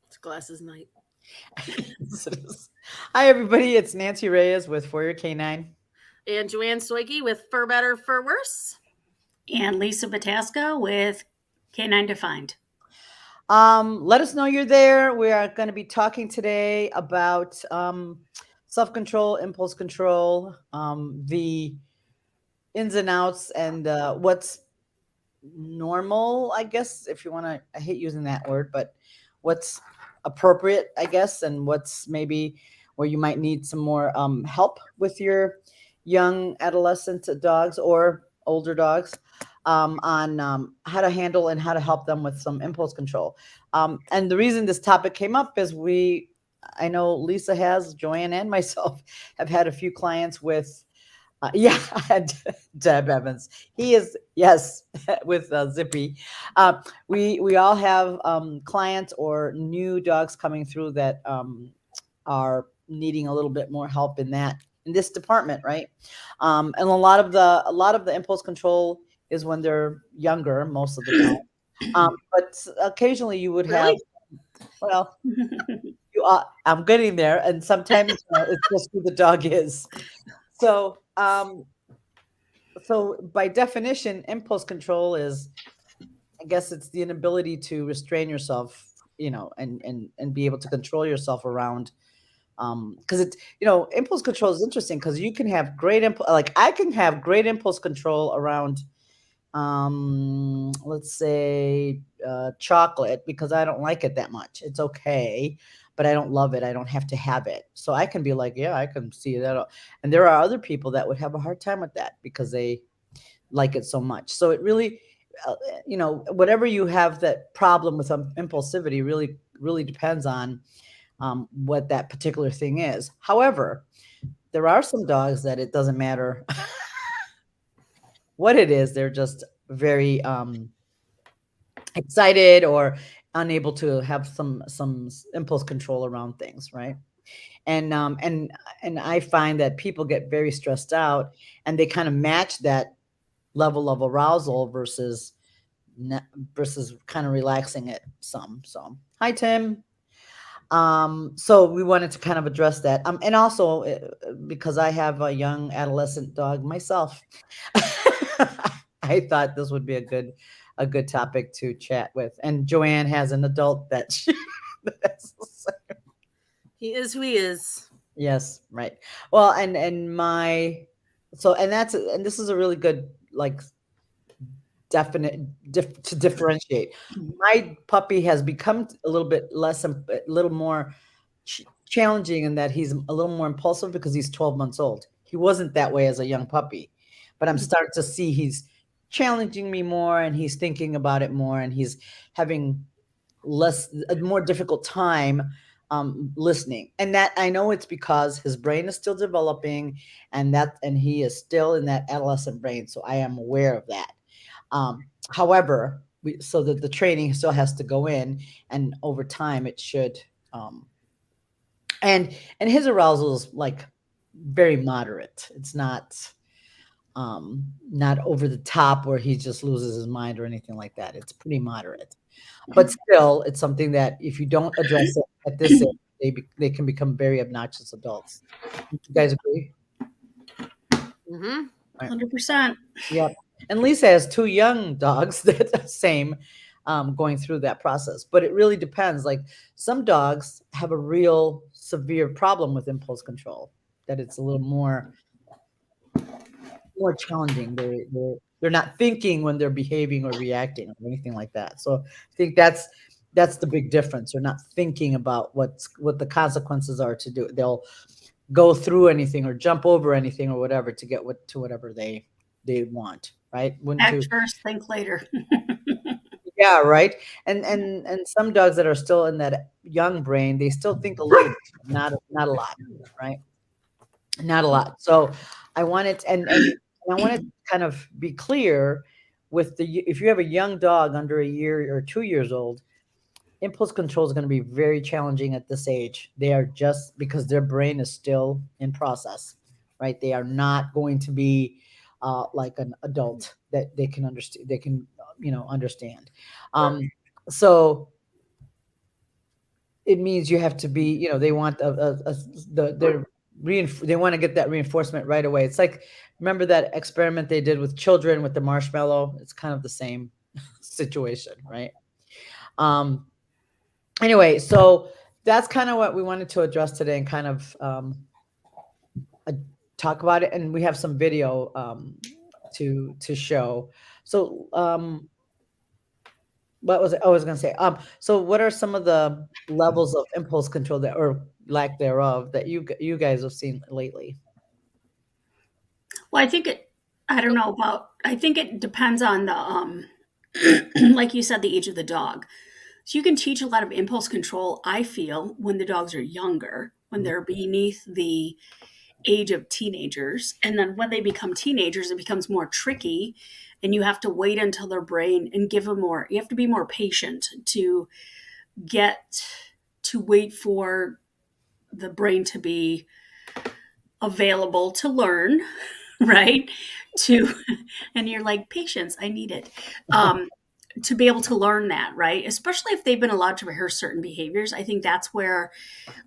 It's glasses night. Yes, it is. Hi, everybody. It's Nancy Reyes with For Your Canine. And Joanne Stoike with Fur Better, Fur Worse. And Lisa Batasco with Canine Defined. Let us know you're there. We are going to be talking today about self control, impulse control, the ins and outs, and what's normal, I guess, if you want to. I hate using that word, but what's appropriate, I guess, and what's maybe where you might need some more help with your young adolescent dogs or older dogs on how to handle and how to help them with some impulse control. And the reason this topic came up is I know Lisa has, Joanne, and myself have had a few clients with yeah, Deb Evans. He is, yes, with Zippy. We all have clients or new dogs coming through that are needing a little bit more help in this department, right? And a lot of the impulse control is when they're younger, most of the time. But occasionally you would have, Really? well, I'm getting there, and sometimes it's just who the dog is. So, by definition, impulse control is, I guess, it's the inability to restrain yourself, and be able to control yourself around. Because impulse control is interesting because you can have great like I can have great impulse control around, let's say, chocolate because I don't like it that much. It's okay, but I don't love it. I don't have to have it. So I can be like, yeah, I can see that. And there are other people that would have a hard time with that because they like it so much. So it really, whatever you have that problem with impulsivity really depends on what that particular thing is. However, there are some dogs that it doesn't matter what it is. They're just very excited or unable to have some impulse control around things, right? And I find that people get very stressed out and they kind of match that level of arousal ne- versus kind of relaxing it some. So, hi Tim. So we wanted to kind of address that. And also because I have a young adolescent dog myself, I thought this would be a good topic to chat with. And Joanne has an adult that she, that's He is who he is. yes, right. Well, and my so and this is a really good like definite to differentiate. My puppy has become a little bit less, a little more challenging in that he's a little more impulsive because he's 12 months old. He wasn't that way as a young puppy, but I'm starting to see he's challenging me more and he's thinking about it more and he's having a more difficult time listening. And that I know it's because his brain is still developing and he is still in that adolescent brain. So I am aware of that. However, so that the training still has to go in, and over time it should. Um, and his arousal is like very moderate. It's not over the top where he just loses his mind or anything like that. It's pretty moderate, but still, it's something that if you don't address it at this age, they can become very obnoxious adults. You guys agree? Mm-hmm. Right. 100%. Yep. And Lisa has two young dogs that are same, going through that process. But it really depends. Like some dogs have a real severe problem with impulse control, that it's a little more challenging. They're not thinking when they're behaving or reacting or anything like that. So I think that's the big difference. They're not thinking about what the consequences are to do. They'll go through anything or jump over anything or whatever to get whatever they want, right? Wouldn't Act you? first, think later. Yeah, right. And some dogs that are still in that young brain, they still think a little bit, not a lot, right? Not a lot. So I wanted and I wanted to kind of be clear with if you have a young dog under a year or 2 years old, impulse control is going to be very challenging at this age. They are just because their brain is still in process, right? They are not going to be like an adult that they can understand. They can understand. Um, so it means you have to be, they want they want to get that reinforcement right away. It's like, remember that experiment they did with children with the marshmallow? It's kind of the same situation, right? Um, anyway, so that's kind of what we wanted to address today and kind of uh, talk about it. And we have some video to show. So what was it? I was going to say, so what are some of the levels of impulse control that, or lack thereof, that you guys have seen lately? Well, I don't know about, I think it depends on the, like you said, the age of the dog. So you can teach a lot of impulse control, I feel, when the dogs are younger, when they're beneath the age of teenagers. And then when they become teenagers, it becomes more tricky. And you have to wait until their brain and give them more, you have to be more patient to get to wait for the brain to be available to learn, right? To, and you're like, patience, I need it. To be able to learn that, right? Especially if they've been allowed to rehearse certain behaviors. I think that's where,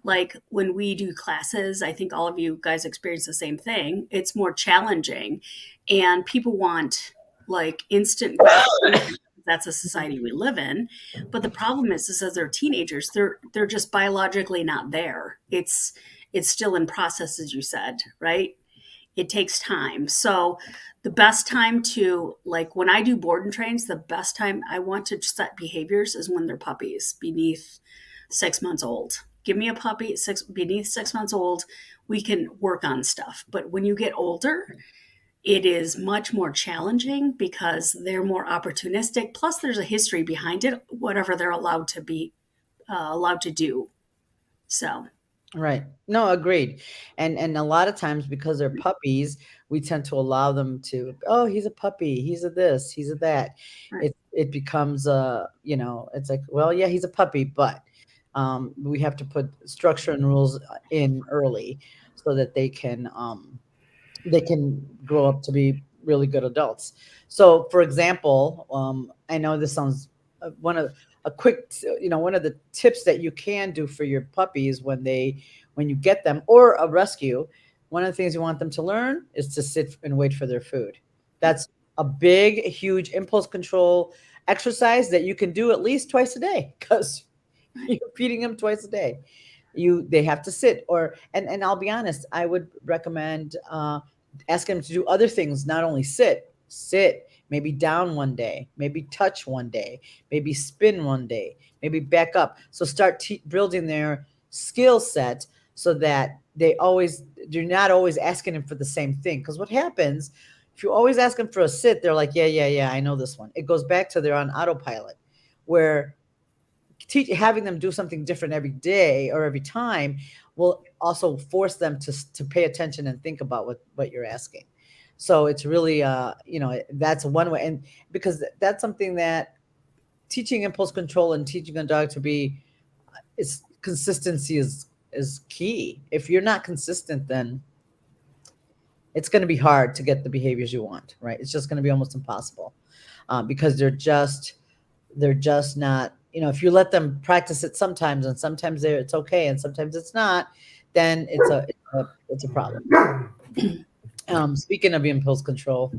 like, when we do classes, I think all of you guys experience the same thing. It's more challenging, and people want like instant gratification. That's a society we live in. But the problem is as they're teenagers, they're just biologically not there. It's still in process, as you said, right? It takes time. So the best time to, like, when I do board and trains, the best time I want to set behaviors is when they're puppies beneath 6 months old. Give me a puppy beneath 6 months old. We can work on stuff. But when you get older, it is much more challenging because they're more opportunistic. Plus, there's a history behind it, whatever they're allowed to do. So, Right. No, agreed. And a lot of times, because they're puppies, we tend to allow them to, oh, he's a puppy, he's a this, he's a that. right. It becomes it's like, well, yeah, he's a puppy, but we have to put structure and rules in early so that they can grow up to be really good adults. So, for example, I know this sounds one of a quick, one of the tips that you can do for your puppies when you get them, or a rescue. One of the things you want them to learn is to sit and wait for their food. That's a big, huge impulse control exercise that you can do at least twice a day, because you're feeding them twice a day. They have to sit, and I'll be honest, I would recommend asking them to do other things, not only sit, maybe down one day, maybe touch one day, maybe spin one day, maybe back up. So start building their skill set so that you're not always asking them for the same thing. Because what happens if you always ask them for a sit, they're like, yeah, yeah, yeah, I know this one. It goes back to they're on autopilot, where having them do something different every day or every time will also force them to pay attention and think about what you're asking. So it's really that's one way. And because that's something that teaching impulse control and teaching a dog to be, is consistency is key. If you're not consistent, then it's going to be hard to get the behaviors you want, right? It's just going to be almost impossible, because they're just not, if you let them practice it sometimes, and sometimes it's okay and sometimes it's not, then it's a problem. Speaking of impulse control,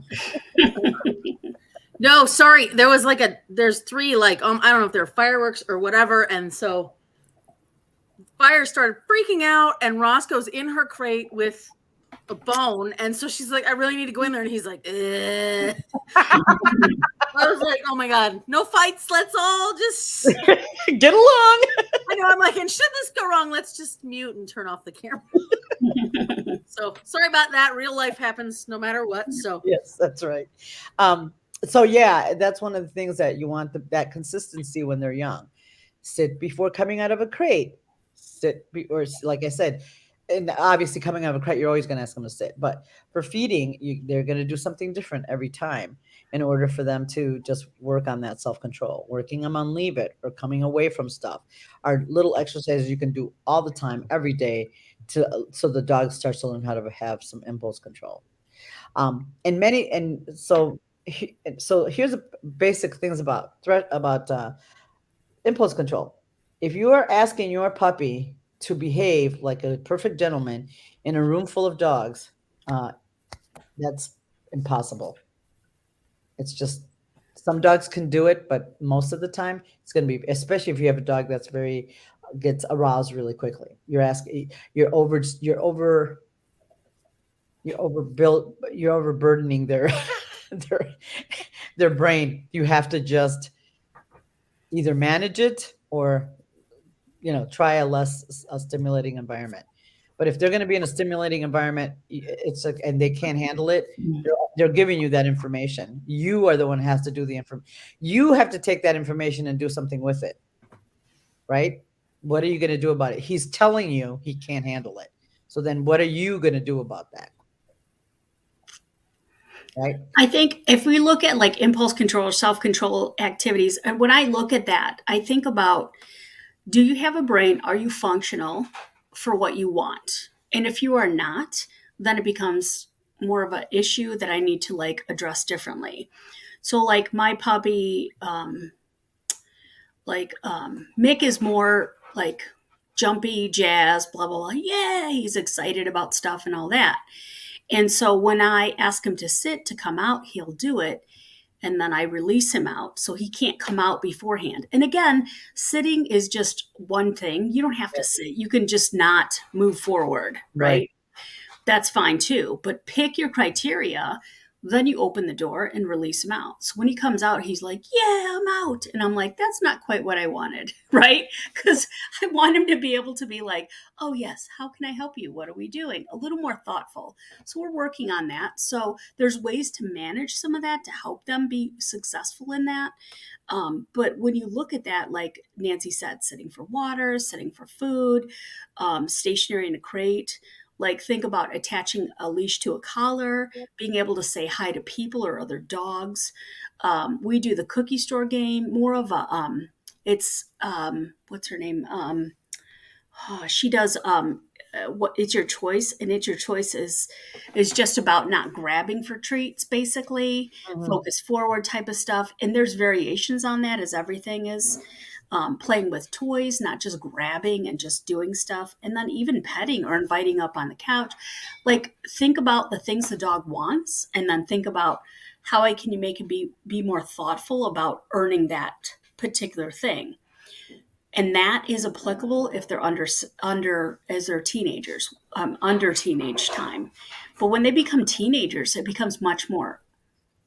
No, sorry. There's three, like, I don't know if they're fireworks or whatever. And so Fire started freaking out, and Roscoe's in her crate with a bone. And so she's like, I really need to go in there. And he's like, I was like, oh my God, no fights. Let's all just get along. I know. I'm like, and should this go wrong, let's just mute and turn off the camera. So sorry about that. Real life happens no matter what. So Yes, that's right. So yeah, that's one of the things that you want, that consistency when they're young. Sit before coming out of a crate. Or like I said, and obviously coming out of a crate, you're always going to ask them to sit. But for feeding, they're going to do something different every time in order for them to just work on that self-control. Working them on leave it or coming away from stuff are little exercises you can do all the time, every day, so the dog starts to learn how to have some impulse control. So here's the basic things about impulse control. if you are asking your puppy to behave like a perfect gentleman in a room full of dogs, that's impossible. It's just some dogs can do it, but most of the time it's going to be, especially if you have a dog that's very gets aroused really quickly. You're overbuilt, you're overburdening their their their brain. You have to just either manage it or try a stimulating environment. But if they're going to be in a stimulating environment, it's like, and they can't handle it, they're giving you that information. You are the one who has to do the information. You have to take that information and do something with it, right? What are you going to do about it? He's telling you he can't handle it. So then what are you going to do about that? Right? I think if we look at like impulse control or self control activities, and when I look at that, I think about, do you have a brain? Are you functional for what you want? And if you are not, then it becomes more of an issue that I need to like address differently. So like my puppy, Mick is more like jumpy jazz, blah, blah, blah. Yeah, he's excited about stuff and all that. And so when I ask him to sit to come out, he'll do it. And then I release him out so he can't come out beforehand. And again, sitting is just one thing. You don't have to sit. You can just not move forward, right? That's fine too. But pick your criteria. Then you open the door and release him out. So when he comes out, he's like, yeah, I'm out. And I'm like, that's not quite what I wanted, right? Because I want him to be able to be like, oh, yes, how can I help you? What are we doing? A little more thoughtful. So we're working on that. So there's ways to manage some of that to help them be successful in that. But when you look at that, like Nancy said, sitting for water, sitting for food, stationary in a crate, like think about attaching a leash to a collar, being able to say hi to people or other dogs. We do the cookie store game, more of a, what's her name? She does, what it's your choice, and it's your choice is just about not grabbing for treats, basically, focus forward type of stuff. And there's variations on that, as everything is. Playing with toys, not just grabbing and just doing stuff, and then even petting or inviting up on the couch. Like think about the things the dog wants, and then think about how can you make him be more thoughtful about earning that particular thing. And that is applicable if they're under as they're teenagers, under teenage time. But when they become teenagers, it becomes much more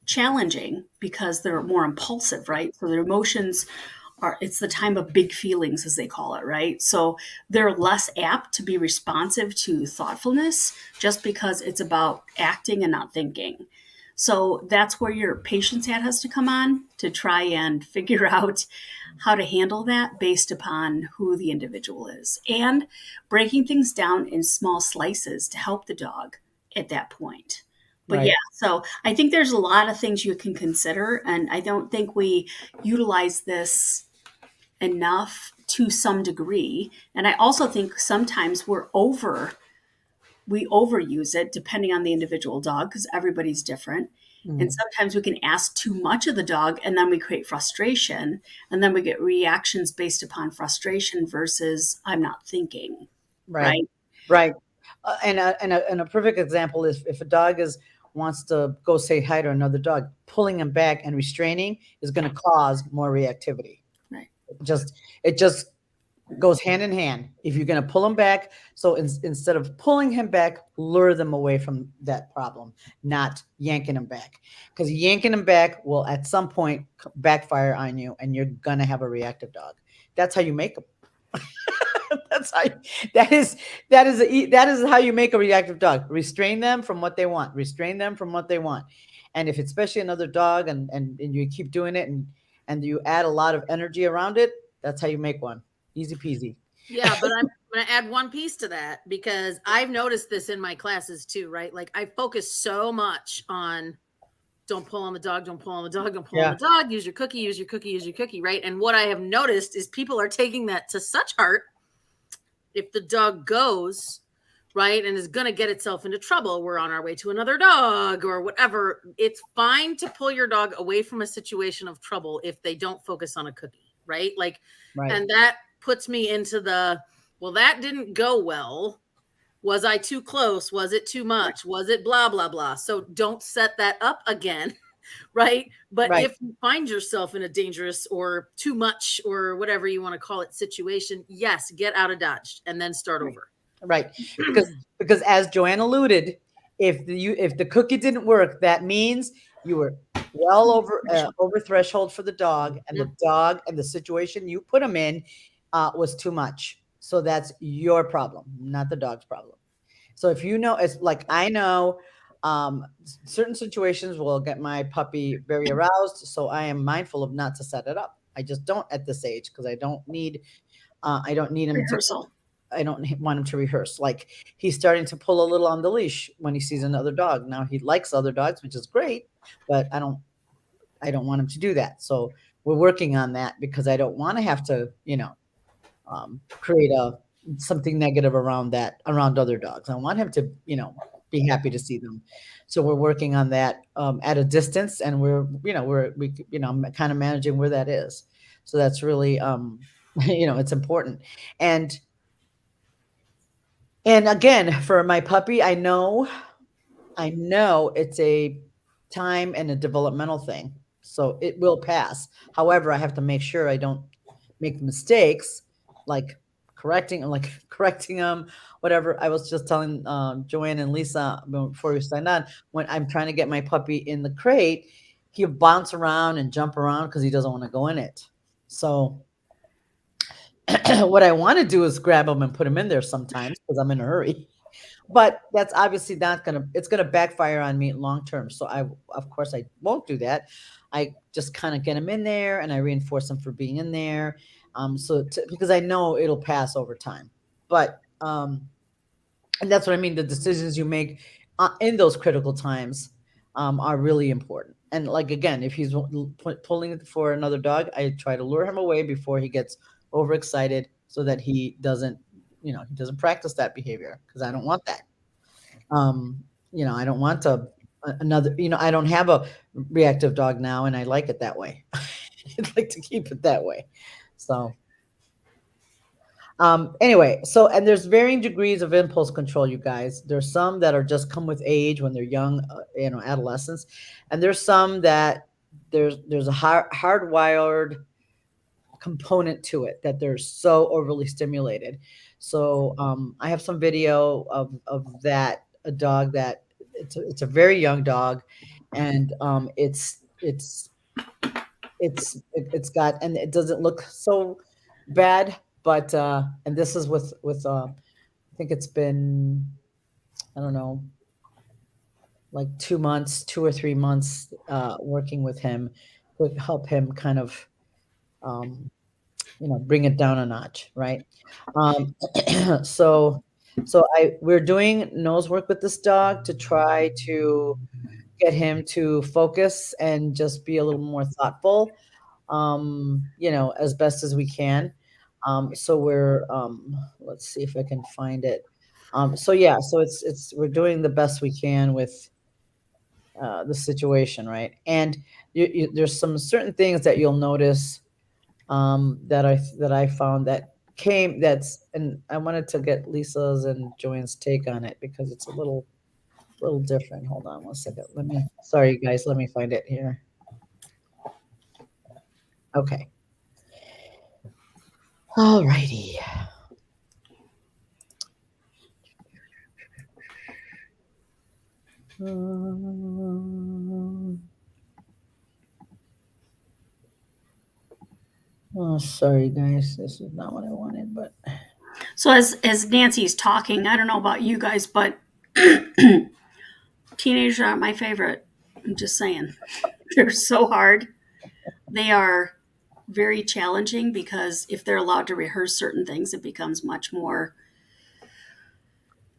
challenging because they're more impulsive, right? So their emotions it's the time of big feelings, as they call it, right? So they're less apt to be responsive to thoughtfulness just because it's about acting and not thinking. So that's where your patience hat has to come on to try and figure out how to handle that based upon who the individual is, and breaking things down in small slices to help the dog at that point. But yeah, so I think there's a lot of things you can consider, and I don't think we utilize this enough to some degree. And I also think sometimes we overuse it depending on the individual dog because everybody's different. And sometimes we can ask too much of the dog and then we create frustration, and then we get reactions based upon frustration versus I'm not thinking. Right. And a perfect example is if a dog wants to go say hi to another dog, pulling him back and restraining is going to cause more reactivity. Right. It just goes hand in hand. If you're going to pull them back, so instead of pulling him back, lure them away from that problem, not yanking them back, because yanking them back will at some point backfire on you, and you're going to have a reactive dog. That's how you make them. That is how you make a reactive dog. Restrain them from what they want. And if it's especially another dog, and you keep doing it, and you add a lot of energy around it, that's how you make one. Easy peasy. Yeah, but I'm going to add one piece to that because I've noticed this in my classes too, right? Like I focus so much on don't pull on the dog, don't pull on the dog, don't pull on the dog, use your cookie, right? And what I have noticed is people are taking that to such heart. If the dog goes, right, and is going to get itself into trouble, we're on our way to another dog or whatever, it's fine to pull your dog away from a situation of trouble if they don't focus on a cookie, right? And that puts me into well, that didn't go well. Was I too close? Was it too much? Was it blah, blah, blah? So don't set that up again. Right. But Right. if you find yourself in a dangerous or too much or whatever you want to call it situation, yes, get out of Dodge and then start over. Right. Because as Joanne alluded, if the cookie didn't work, that means you were well over threshold for the dog, and the dog and the situation you put him in was too much. So that's your problem, not the dog's problem. So if you know, it's like I know certain situations will get my puppy very aroused, so I am mindful of not to set it up. I just don't at this age because I don't need him Rehearsal. I don't want him to rehearse. Like he's starting to pull a little on the leash when he sees another dog. Now he likes other dogs, which is great, but I don't want him to do that. So we're working on that because I don't want to have to, create something negative around other dogs. I want him to, be happy to see them. So we're working on that at a distance, and I'm kind of managing where that is. So that's really, it's important. And again, for my puppy, I know it's a time and a developmental thing. So it will pass. However, I have to make sure I don't make mistakes like correcting them, whatever. I was just telling Joanne and Lisa before we signed on, when I'm trying to get my puppy in the crate, he'll bounce around and jump around because he doesn't want to go in it. So what I want to do is grab him and put him in there sometimes because I'm in a hurry. But that's obviously it's going to backfire on me long term. So of course, I won't do that. I just kind of get him in there and I reinforce him for being in there. Because I know it'll pass over time. But, and that's what I mean. The decisions you make in those critical times are really important. And like, again, if he's pulling for another dog, I try to lure him away before he gets overexcited so that he doesn't practice that behavior, because I don't want that. I don't want another, I don't have a reactive dog now, and I like it that way. I'd like to keep it that way. So anyway, and there's varying degrees of impulse control, you guys. There's some that are just come with age when they're young, adolescents. And there's some that there's a hardwired component to it, that they're so overly stimulated. So I have some video of that, a dog that it's a very young dog, and it's got, and it doesn't look so bad, but and this is with I think it's been, I don't know, like 2 or 3 months working with him to help him kind of bring it down a notch, right? So we're doing nose work with this dog to try to get him to focus and just be a little more thoughtful, as best as we can. So we're let's see if I can find it. So it's we're doing the best we can with the situation, right? And there's some certain things that you'll notice that I found and I wanted to get Lisa's and Joanne's take on it because it's a little different. Hold on one second. Sorry guys, let me find it here. Okay. All righty. Oh, sorry guys, this is not what I wanted, but So as Nancy's talking, I don't know about you guys, but teenagers aren't my favorite. I'm just saying. They're so hard. They are very challenging because if they're allowed to rehearse certain things, it becomes much more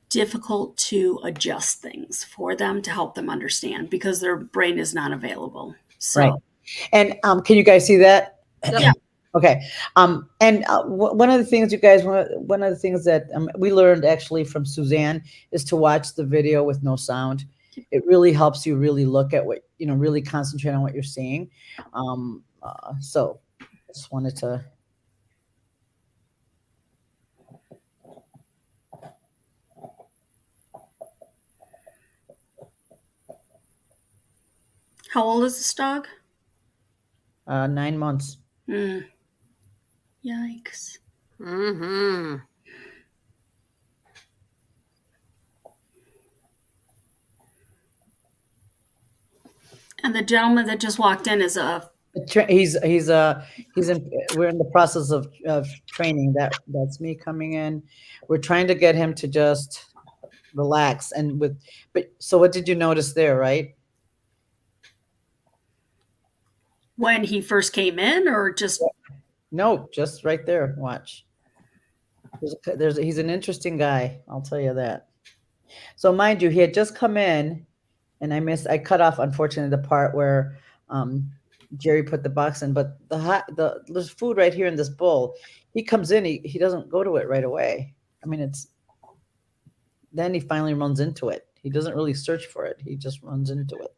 difficult to adjust things for them to help them understand because their brain is not available. So, right. And can you guys see that? Yeah. Okay. And one of the things, you guys, one of the things that we learned actually from Suzanne is to watch the video with no sound. It really helps you really look at what, really concentrate on what you're seeing. So just wanted to. How old is this dog? 9 months. Yikes. Mm-hmm. And the gentleman that just walked in is a He's in. We're in the process of training. That's me coming in. We're trying to get him to just relax and with. But so, what did you notice there? Right? when he first came in, or just No, just right there. Watch. He's an interesting guy. I'll tell you that. So, mind you, he had just come in, and I cut off, unfortunately, the part where Jerry put the box in. But there's food right here in this bowl. He comes in, he doesn't go to it right away. I mean, then he finally runs into it. He doesn't really search for it. He just runs into it.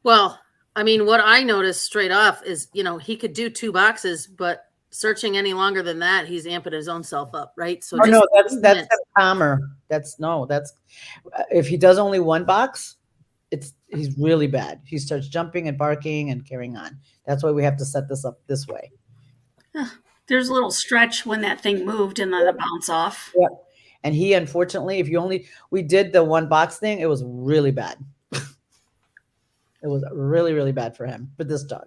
Well, I mean, what I noticed straight off is, he could do 2 boxes, but searching any longer than that, he's amping his own self up, right? So No, just that's calmer. That's if he does only 1 box, he's really bad. He starts jumping and barking and carrying on. That's why we have to set this up this way. there's a little stretch when that thing moved and then the bounce off. Yep. And he, unfortunately, we did the 1 box thing, it was really bad. It was really, really bad for him, for this dog.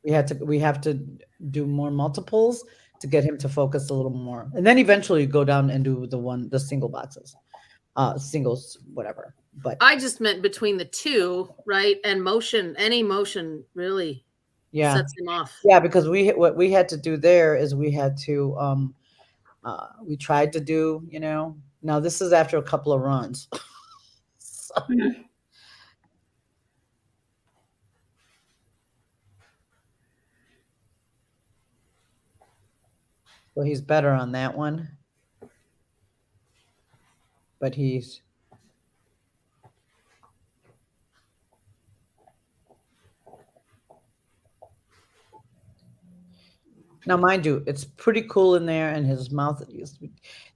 We have to do more multiples to get him to focus a little more. And then eventually go down and do the single boxes, singles, whatever. But I just meant between the 2, right? And any motion really sets him off. Yeah, because what we had to do there is we had to, we tried to do, now this is after a couple of runs. So, so he's better on that one. But now, mind you, it's pretty cool in there, and his mouth.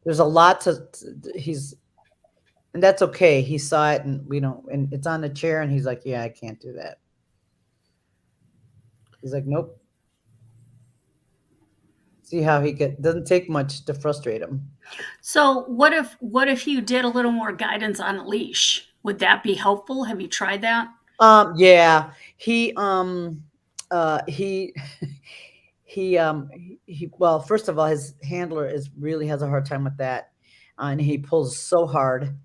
There's a lot and that's okay. He saw it, and and it's on the chair, and he's like, "Yeah, I can't do that." He's like, "Nope." See how doesn't take much to frustrate him. So what if you did a little more guidance on a leash? Would that be helpful? Have you tried that? Yeah, he well, first of all, his handler really has a hard time with that, and he pulls so hard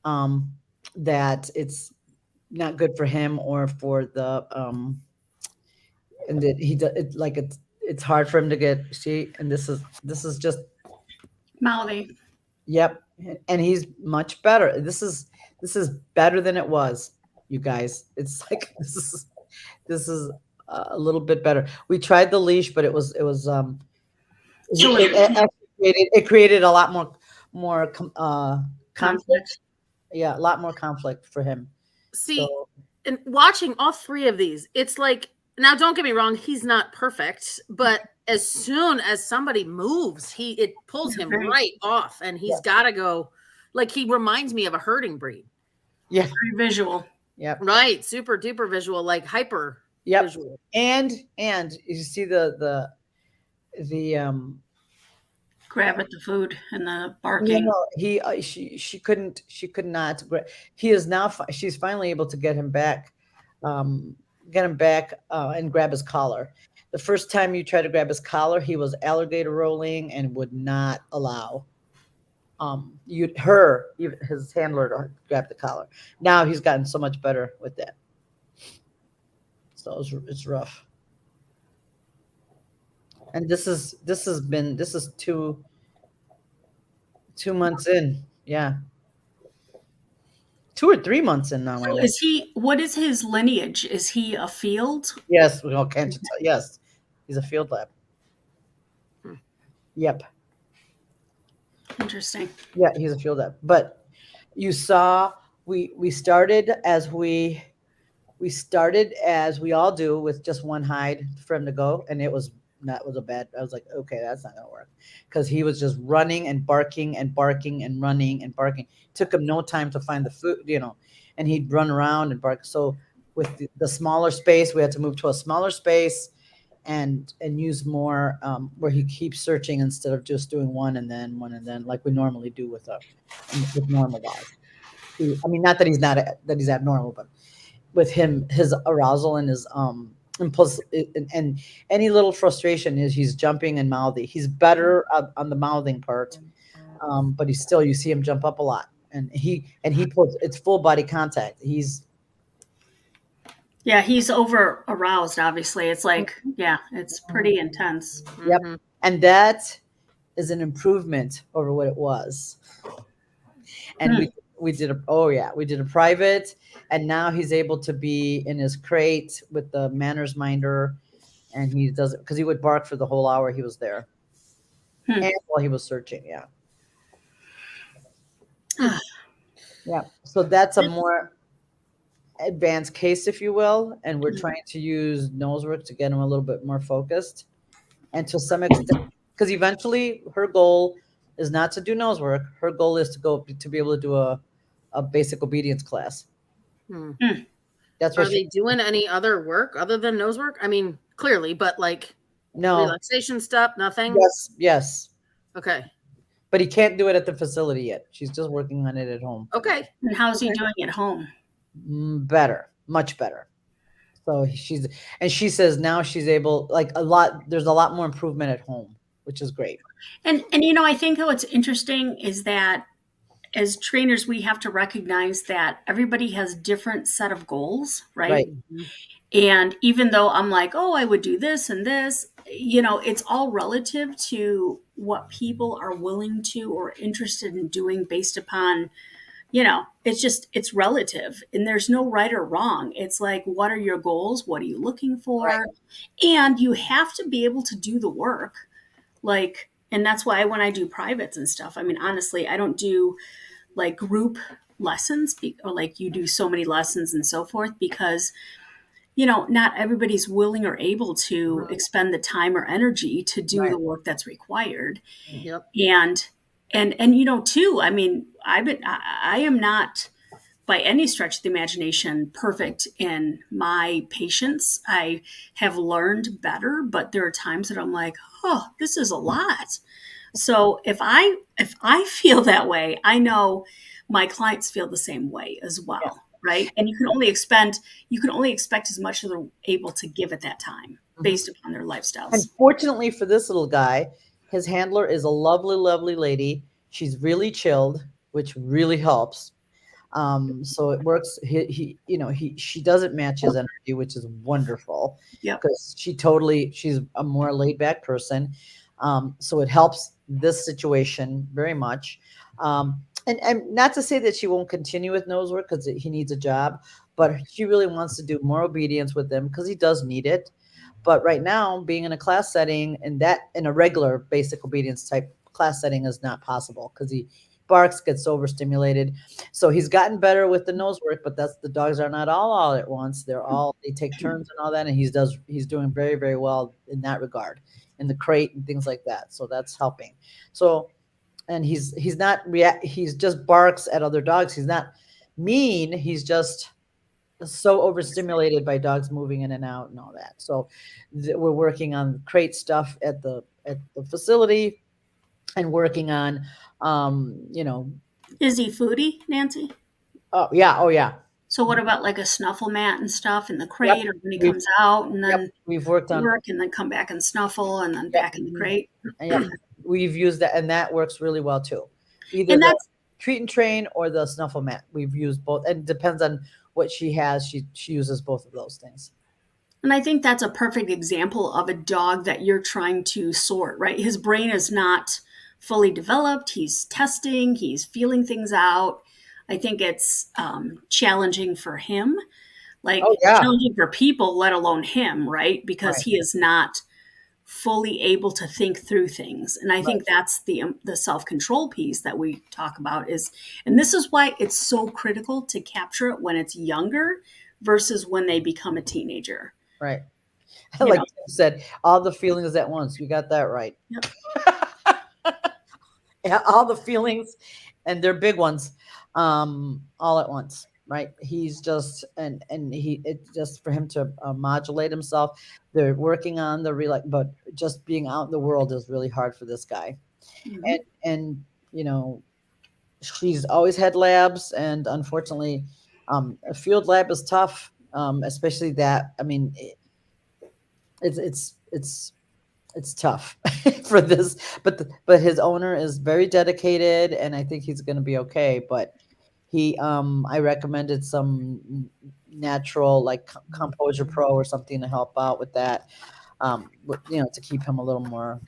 that it's not good for him or for the and that he does it, like it's hard for him to get. See, and this is just Mouthy. Yep, and he's much better. This is better than it was, you guys. It's like this is a little bit better. We tried the leash, but it created a lot more conflict. Yeah, a lot more conflict for him. See, and watching all 3 of these, it's like, now don't get me wrong, he's not perfect, but as soon as somebody moves, it pulls him right off, and he's got to go. Like, he reminds me of a herding breed. Yeah, very visual. Yep. Right, super duper visual, like hyper. Yep. Visual. And you see the grab at the food and the barking. She could not. He is now. She's finally able to get him back, and grab his collar. The first time you try to grab his collar, he was alligator rolling and would not allow his handler to grab the collar. Now he's gotten so much better with that. So it's rough. And this is 2 months in. Yeah. 2 or 3 months in now. So what is his lineage? Is he a field? Yes. Well, can't you tell? Yes. He's a field lab. Yep. Interesting. Yeah, he's a field lab. But you saw we started as we all do with just 1 hide for him to go, and it was that was a bad. I was like, okay, that's not gonna work, because he was just running and barking and barking and running and barking. Took him no time to find the food, and he'd run around and bark. So with the smaller space, we had to move to a smaller space and use more, where he keeps searching instead of just doing one and then like we normally do with normal dogs. I mean, not that that he's abnormal, but with him, his arousal and his impulse, and any little frustration is he's jumping and mouthing. He's better on the mouthing part, but he's still, you see him jump up a lot, and he puts, it's full body contact. Yeah, he's over aroused, obviously. It's like, yeah, it's pretty intense. Yep. Mhm. And that is an improvement over what it was. And we did we did a private, and now he's able to be in his crate with the manners minder, and he does it because he would bark for the whole hour he was there, and while he was searching. Yeah. So that's a more advanced case, if you will, and we're trying to use nose work to get him a little bit more focused, and to some extent, because eventually her goal is not to do nose work. Her goal is to be able to do a basic obedience class. Hmm. That's Are what they doing any other work other than nose work? I mean, clearly, but like no. relaxation stuff, nothing. Yes. Okay. But he can't do it at the facility yet. She's just working on it at home. Okay. And how's he Okay. doing at home? Better, much better. So she says now she's able, like, there's a lot more improvement at home, which is great. And I think what's interesting is that as trainers, we have to recognize that everybody has different set of goals, right? Right. And even though I'm like, oh, I would do this and this, it's all relative to what people are willing to or interested in doing based upon, it's relative, and there's no right or wrong. It's like, what are your goals? What are you looking for? Right. And you have to be able to do the work. Like, and that's why when I do privates and stuff, I mean, honestly, I don't do like group lessons or like you do so many lessons and so forth, because not everybody's willing or able to expend the time or energy to do the work that's required. Yep. And too, I mean, I am not by any stretch of the imagination perfect in my patience. I have learned better, but there are times that I'm like, oh, this is a lot. So if I feel that way, I know my clients feel the same way as well, right? And you can only expect as much as they're able to give at that time based upon their lifestyles. And fortunately for this little guy, his handler is a lovely, lovely lady. She's really chilled, which really helps. So it works. She doesn't match his energy, which is wonderful. Yep. Because she's a more laid back person. So it helps this situation very much. And not to say that she won't continue with nose work because he needs a job, but she really wants to do more obedience with him because he does need it. But right now, being in a class setting and that in a regular basic obedience type class setting is not possible because he barks, gets overstimulated. So he's gotten better with the nose work, but the dogs are not all at once. They take turns and all that, and he's doing very, very well in that regard, in the crate and things like that. So that's helping. So, and he's just barks at other dogs. He's not mean. He's just so overstimulated by dogs moving in and out and all that. So we're working on crate stuff at the facility and working on, Is he foodie, Nancy? Oh yeah. So what about like a snuffle mat and stuff in the crate, or when he comes out and then we've worked on work and then come back and snuffle and then back in the crate? We've used that, and that works really well too. Either And the that's treat and train or the snuffle mat. We've used both, and it depends on what she has. She uses both of those things. And I think that's a perfect example of a dog that you're trying to sort, right? His brain is not fully developed. He's testing, he's feeling things out. I think it's challenging for him, like challenging for people, let alone him, right? Because he is not fully able to think through things. And I think that's the self-control piece that we talk about and this is why it's so critical to capture it when it's younger versus when they become a teenager. Right. You Like know. Tim said, all the feelings at once. You got that right. Yep. Yeah, all the feelings, and they're big ones, all at once. Right? He's just and he it just for him to modulate himself. They're working on the real, but just being out in the world is really hard for this guy. Mhm. And you know, she's always had labs, and unfortunately, a field lab is tough, especially that. I mean, it's it's tough for this, but his owner is very dedicated, and I think he's going to be okay. But I recommended some natural like Composure Pro or something to help out with that, to keep him a little more,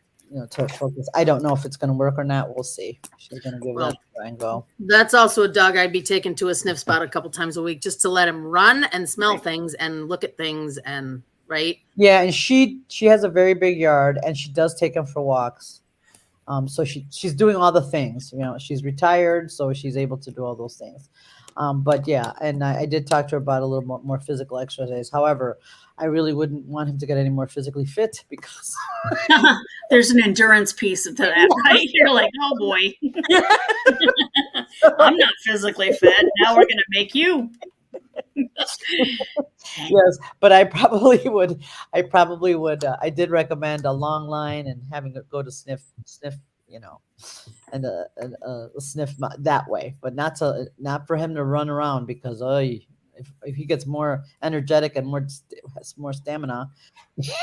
to focus. I don't know if it's going to work or not. We'll see. She's going to give that Well, a try and go. that's also a dog I'd be taking to a sniff spot a couple times a week just to let him run and smell things and look at things and right. Yeah, and she has a very big yard, and she does take him for walks. So she's doing all the things. She's retired, so she's able to do all those things. But yeah, and I did talk to her about a little more physical exercise. However, I really wouldn't want him to get any more physically fit because There's an endurance piece to that, right? You're like, oh boy, I'm not physically fit. Now we're gonna make you. yes, but I probably would. I probably would. I did recommend a long line and having it go to sniff, and a sniff that way, but not for him to run around because if he gets more energetic and has more stamina, he's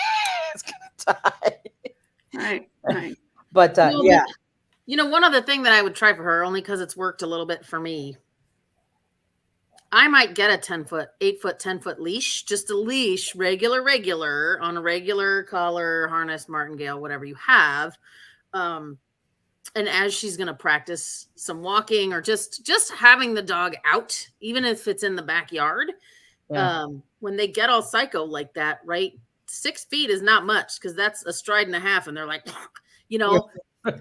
gonna die. Right, right. But No, yeah, one other thing that I would try for her, only because it's worked a little bit for me. I might get a 10-foot, 8-foot, 10-foot leash, just a leash, regular on a regular collar, harness, martingale, whatever you have. And as she's going to practice some walking or just having the dog out, even if it's in the backyard, yeah. when they get all psycho like that, right? 6 feet is not much because that's a stride and a half. And they're like, you know,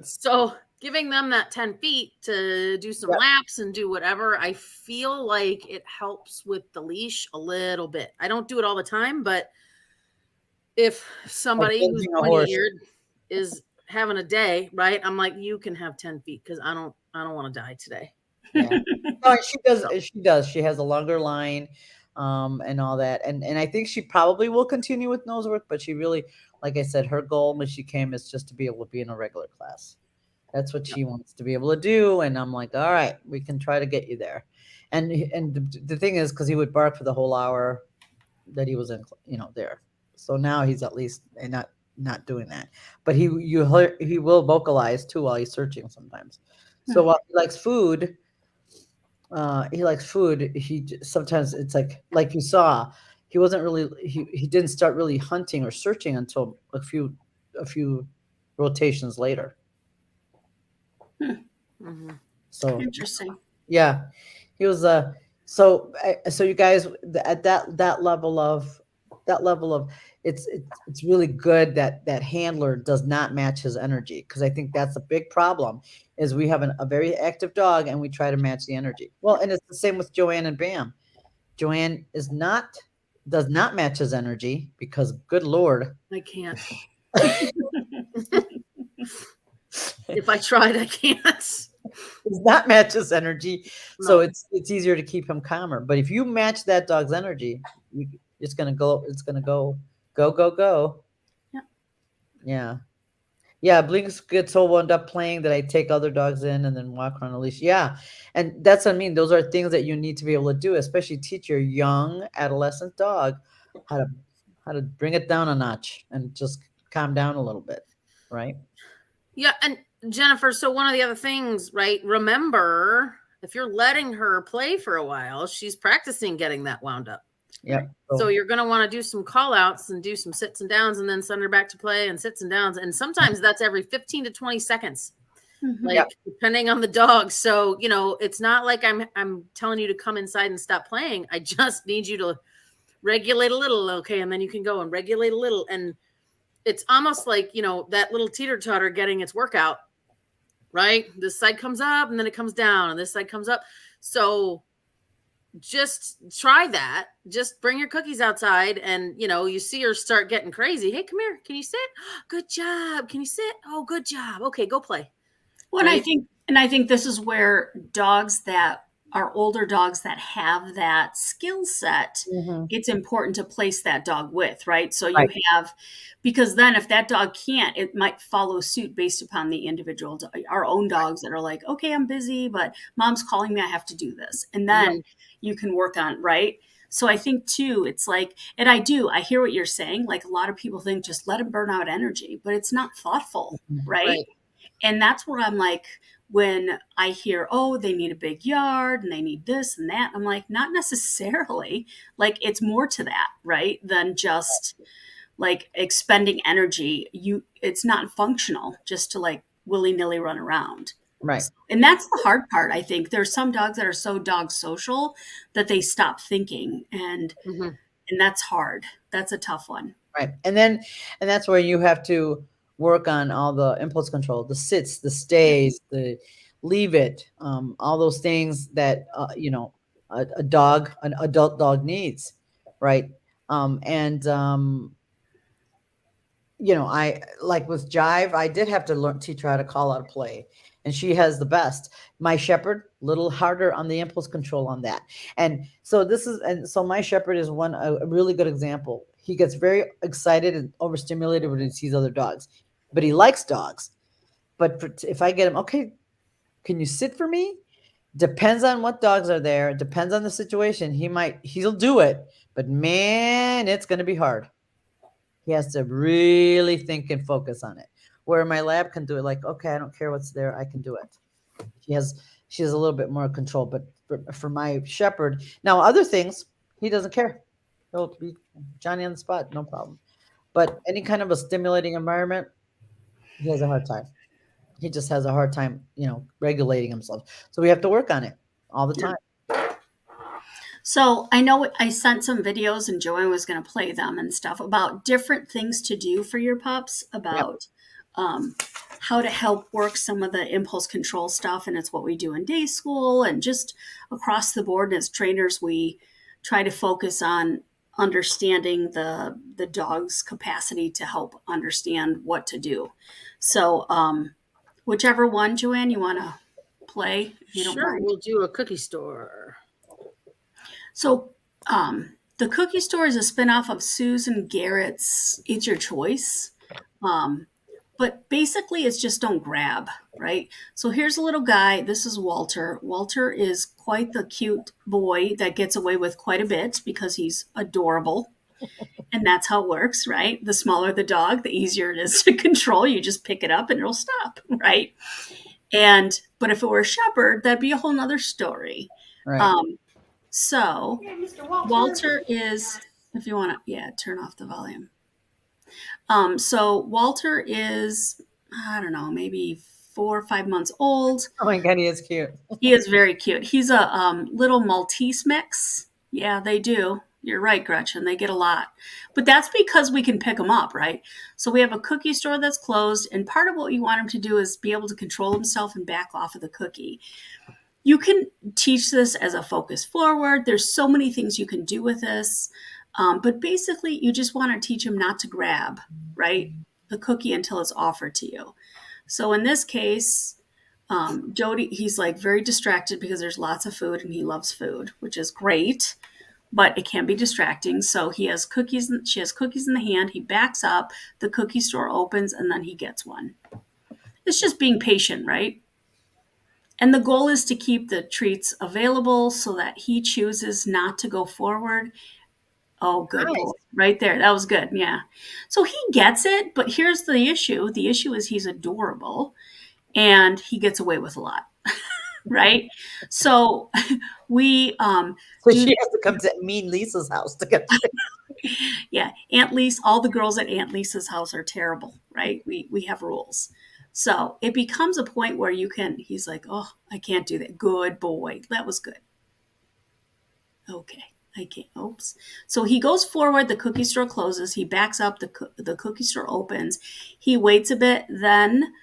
so giving them that 10 feet to do some Yep. laps and do whatever, I feel like it helps with the leash a little bit. I don't do it all the time, but if somebody who's binging a pointy horse. eared is having a day, right? I'm like, you can have 10 feet because I don't want to die today. Yeah. No, she does. She does. She has a longer line, and all that. And I think she probably will continue with nose work, but she really, like I said, her goal when she came is just to be able to be in a regular class. That's what she wants to be able to do. And I'm like, all right, we can try to get you there. And the thing is, because he would bark for the whole hour that he was in, there. So now he's at least not doing that. But he will vocalize too while he's searching sometimes. So while he likes food. Sometimes it's like you saw, he wasn't really he didn't start really hunting or searching until a few rotations later. Mm-hmm. So Interesting. yeah, he was so you guys at that level of it's really good that handler does not match his energy, because I think that's a big problem is we have a very active dog and we try to match the energy. Well, and it's the same with Joanne and Bam. Joanne does not match his energy because good Lord. I can't. If I tried, I can't. Does not match his energy. So No. it's easier to keep him calmer. But if you match that dog's energy, it's gonna go, go. Yeah. Yeah. Yeah, Blinks gets so wound up playing that I take other dogs in and then walk around a leash. Yeah. And that's what I mean. Those are things that you need to be able to do, especially teach your young adolescent dog how to bring it down a notch and just calm down a little bit. Right? Yeah, and Jennifer, so one of the other things, right? Remember, if you're letting her play for a while, she's practicing getting that wound up. Yep. So you're going to want to do some call outs and do some sits and downs and then send her back to play and sits and downs. And sometimes that's every 15 to 20 seconds, like depending on the dog. So, it's not like I'm telling you to come inside and stop playing. I just need you to regulate a little. Okay. And then you can go and regulate a little. And it's almost like, that little teeter-totter getting its workout, right? This side comes up and then it comes down and this side comes up. So just try that. Just bring your cookies outside, and you see her start getting crazy. Hey, come here. Can you sit? Good job. Can you sit? Oh, good job. Okay, go play. Well, Right? and I think this is where dogs that are older dogs that have that skill set, Mhm. it's important to place that dog with, right? So you Right. have, because then if that dog can't, it might follow suit based upon the individual, our own dogs that are like, okay, I'm busy, but mom's calling me, I have to do this. And then Mhm. you can work on, right? So I think too, it's like, and I hear what you're saying. Like a lot of people think just let them burn out energy, but it's not thoughtful, Mhm. right? Right. And that's where I'm like, when I hear, oh, they need a big yard and they need this and that, I'm like, not necessarily. Like, it's more to that, right? Than just like expending energy. It's not functional just to like willy nilly run around. Right. And that's the hard part, I think. There's some dogs that are so dog social that they stop thinking, Mhm. and that's hard. That's a tough one. Right. And that's where you have to work on all the impulse control, the sits, the stays, the leave it, all those things that, an adult dog needs. Right. And, I like with Jive, I did have to teach her how to call out a play, and she has the best. My Shepherd, little harder on the impulse control on that, and so my Shepherd is a really good example. He gets very excited and overstimulated when he sees other dogs, but he likes dogs. But if I get him, okay, can you sit for me? Depends on what dogs are there. Depends on the situation. He'll do it, but man, it's going to be hard. He has to really think and focus on it. Where my lab can do it, like, okay, I don't care what's there, I can do it. She has she has a little bit more control, but for my Shepherd, now other things he doesn't care. He'll be Johnny on the spot, no problem. But any kind of a stimulating environment, he has a hard time. He just has a hard time, regulating himself. So we have to work on it all the Yeah. time. So I know I sent some videos and Joanne was going to play them and stuff about different things to do for your pups, Yep. about um, how to help work some of the impulse control stuff. And it's what we do in day school and just across the board. And as trainers, we try to focus on understanding the dog's capacity to help understand what to do. So whichever one, Joanne, you want to play, if you don't Sure, mind. we'll do a cookie store. So, the cookie store is a spinoff of Susan Garrett's It's Your Choice. Um, but basically, it's just don't grab, right? So, here's a little guy. This is Walter. Walter is quite the cute boy that gets away with quite a bit because he's adorable. And that's how it works, right? The smaller the dog, the easier it is to control. You just pick it up and it'll stop, right? But if it were a shepherd, that'd be a whole nother story. Right. Um, so, Hey, Mr. Walter. Walter is, if you want to, yeah, turn off the volume. So Walter is, I don't know, maybe 4 or 5 months old. Oh my God, he is cute. He is very cute. He's a little Maltese mix. Yeah, they do. You're right, Gretchen. They get a lot. But that's because we can pick them up, right? So we have a cookie store that's closed, and part of what you want him to do is be able to control himself and back off of the cookie. You can teach this as a focus forward. There's so many things you can do with this. But basically, you just want to teach him not to grab, right? The cookie until it's offered to you. So in this case, Jody, he's like very distracted because there's lots of food and he loves food, which is great, but it can be distracting. So she has cookies in the hand. He backs up, the cookie store opens, and then he gets one. It's just being patient, right? And the goal is to keep the treats available so that he chooses not to go forward. Oh, good boy. Nice. Right there. That was good. Yeah. So he gets it, but here's the issue. The issue is he's adorable and he gets away with a lot. Right. So we So do, she has to come to Mean Lisa's house to get yeah. Aunt Lisa, all the girls at Aunt Lisa's house are terrible. Right. We have rules. So it becomes a point where he's like, oh, I can't do that. Good boy. That was good. Okay. I can't. Oops. So he goes forward. The cookie store closes. He backs up. The cookie store opens. He waits a bit. Then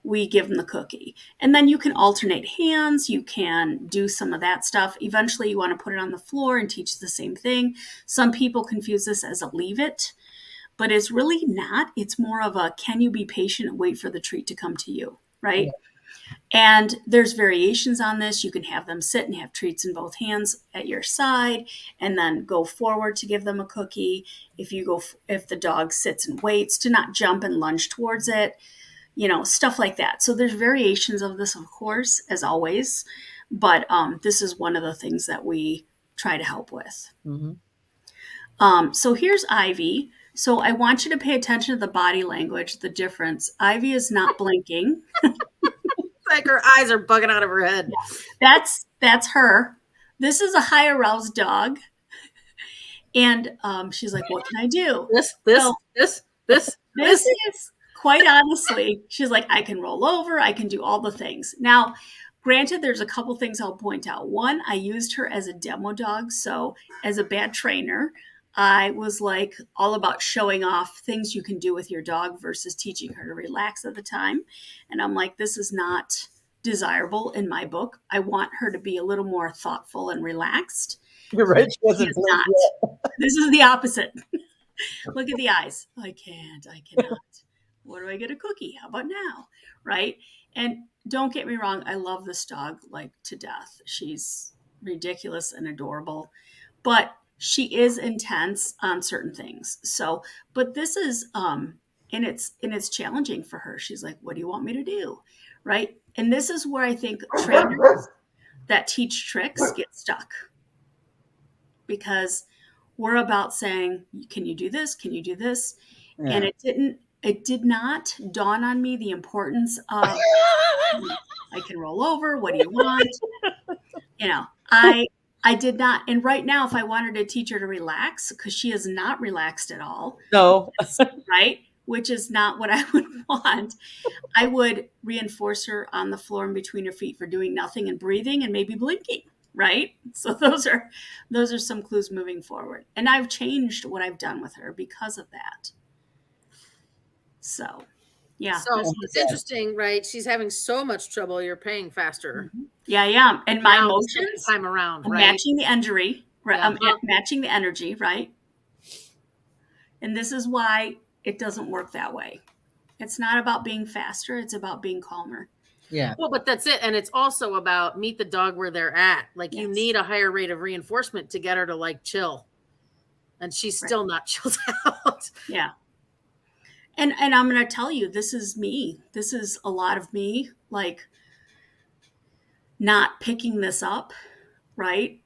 we give them the cookie. And then you can alternate hands, you can do some of that stuff. Eventually, you want to put it on the floor and teach the same thing. Some people confuse this as a leave it, but it's really not. It's more of a can you be patient and wait for the treat to come to you, right? Yeah. And there's variations on this. You can have them sit and have treats in both hands at your side and then go forward to give them a cookie. If the dog sits and waits, to not jump and lunge towards it, stuff like that. So there's variations of this, of course, as always, but this is one of the things that we try to help with. So here's Ivy. So I want you to pay attention to the body language, the difference. Ivy is not blinking. Like her eyes are bugging out of her head. That's her. This is a high aroused dog. And she's like, what can I do? This is quite honestly, she's like, I can roll over, I can do all the things. Now, granted, there's a couple things I'll point out. One, I used her as a demo dog. So as a bad trainer, I was like all about showing off things you can do with your dog versus teaching her to relax at the time. And I'm like, this is not desirable in my book. I want her to be a little more thoughtful and relaxed. You're right. She wasn't not. This is the opposite. Look at the eyes. I cannot. Where do I get a cookie? How about now? Right? And don't get me wrong. I love this dog like to death. She's ridiculous and adorable, but she is intense on certain things. So, but this is, and it's challenging for her. She's like, what do you want me to do? Right. And this is where I think trainers that teach tricks get stuck, because we're about saying, can you do this? Can you do this? Yeah. And it did not dawn on me the importance of, I can roll over. What do you want? I did not. And right now, if I wanted to teach her to relax, because she is not relaxed at all. No. Right? Which is not what I would want. I would reinforce her on the floor in between her feet for doing nothing and breathing and maybe blinking. Right? So those are some clues moving forward. And I've changed what I've done with her because of that. So, yeah. So it's interesting, right? She's having so much trouble. You're paying faster. Mm-hmm. Yeah. And my emotions time around, I'm right? matching the energy, right? Yeah. I'm matching the energy, right? And this is why it doesn't work that way. It's not about being faster. It's about being calmer. Yeah. Well, but that's it. And it's also about meet the dog where they're at. Like you need a higher rate of reinforcement to get her to like chill. And she's still not chilled out. Yeah. And I'm going to tell you, this is me. This is a lot of me, like not picking this up, right?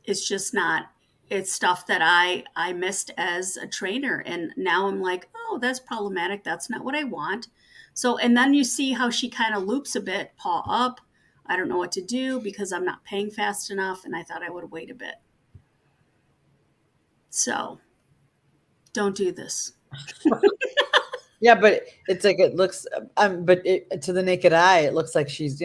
It's just not, it's stuff that I missed as a trainer. And now I'm like, oh, that's problematic. That's not what I want. So, and then you see how she kind of loops a bit, paw up. I don't know what to do because I'm not paying fast enough. And I thought I would wait a bit. So don't do this. Yeah, but it's like it looks. But to the naked eye, it looks like she's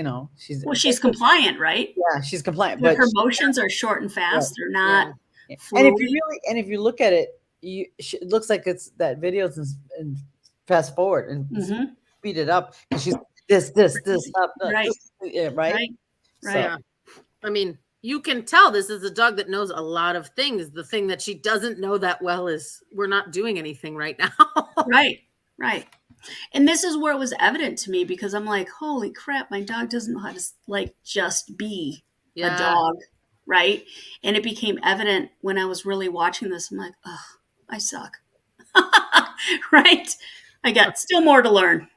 she's compliant, right? Yeah, she's compliant. But her motions are short and fast. They're not. Yeah. And if you look at it, it looks like it's that videos and fast forward and speed it up. And she's this up, right, right. So, yeah. I mean, you can tell this is a dog that knows a lot of things. The thing that she doesn't know that well is we're not doing anything right now. Right. And this is where it was evident to me because I'm like, holy crap, my dog doesn't know how to like just be a dog. Right. And it became evident when I was really watching this. I'm like, oh, I suck. Right. I got still more to learn.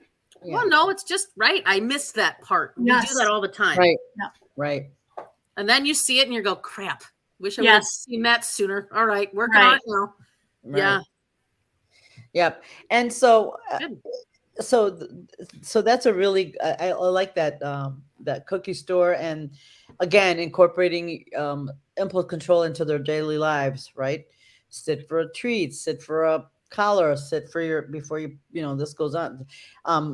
Yeah. Well, no, it's just right. I missed that part. Yes. We do that all the time. Right. Yeah. Right. And then you see it and you go, crap. Wish I would have seen that sooner. All right. Working on it now. Right. Yeah. Yep. And so, so that's a really, I like that, that cookie store, and again, incorporating, impulse control into their daily lives, right? Sit for a treat, sit for a collar, sit for before you this goes on,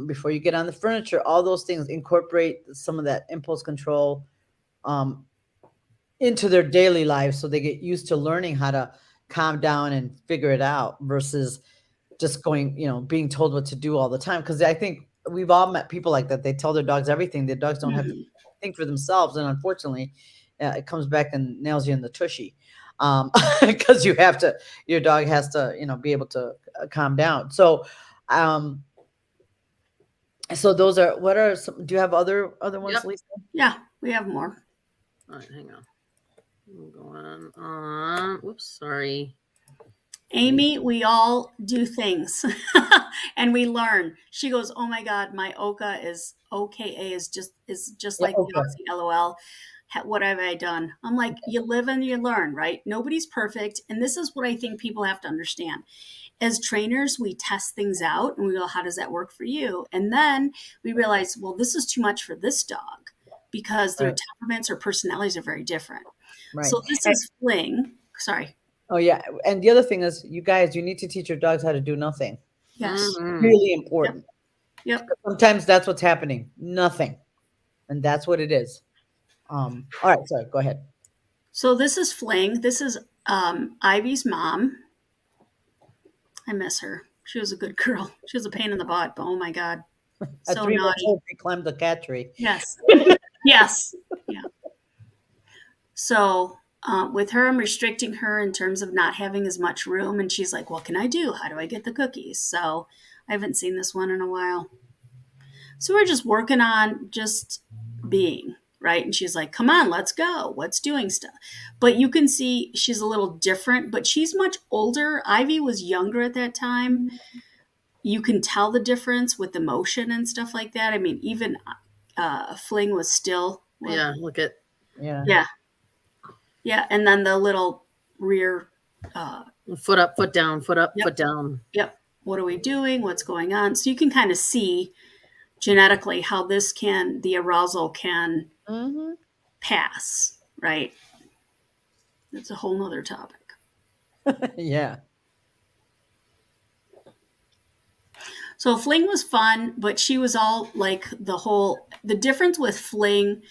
before you get on the furniture, all those things, incorporate some of that impulse control, into their daily lives. So they get used to learning how to calm down and figure it out versus just going, being told what to do all the time. Because I think we've all met people like that. They tell their dogs everything. Their dogs don't have to Mhm. think for themselves, and unfortunately, it comes back and nails you in the tushy, because your dog has to, be able to calm down. Um, so those are what are some? Do you have other ones, Yep. Lisa? Yeah, we have more. All right, hang on. I'm going on. Whoops, sorry. Amy, we all do things and we learn. She goes, "Oh my God, my Oka is OKA is just Yeah. like the Okay. Aussie LOL. What have I done?" I'm like, you live and you learn, right? Nobody's perfect. And this is what I think people have to understand. As trainers, we test things out and we go, how does that work for you? And then we realize, well, this is too much for this dog because their Right. temperaments or personalities are very different. Right. So this And, is Fling. Sorry. oh yeah. And the other thing is, you guys, you need to teach your dogs how to do nothing. Yes. Really Yep. important. Yep. Sometimes that's what's happening. Nothing. And that's what it is. All right, sorry, go ahead. So this is Fling. This is Ivy's mom. I miss her. She was a good girl. She was a pain in the butt, but oh my God, At so 3 months naughty. old, they climbed the cat tree. Yes. Yes. Yeah. So with her, I'm restricting her in terms of not having as much room. And she's like, what can I do? How do I get the cookies? So I haven't seen this one in a while. So we're just working on just being, right? And she's like, come on, let's go. What's doing stuff? But you can see she's a little different, but she's much older. Ivy was younger at that time. You can tell the difference with the motion and stuff like that. I mean, even Fling was still, well, Yeah, look at Yeah. yeah, yeah. And then the little rear, uh, foot up, foot down, foot up, Yep. foot down. yep. What are we doing? What's going on? So you can kind of see genetically how the arousal can Hmm. pass, right? That's a whole nother topic. Yeah. So Fling was fun, but she was all like the difference with Fling.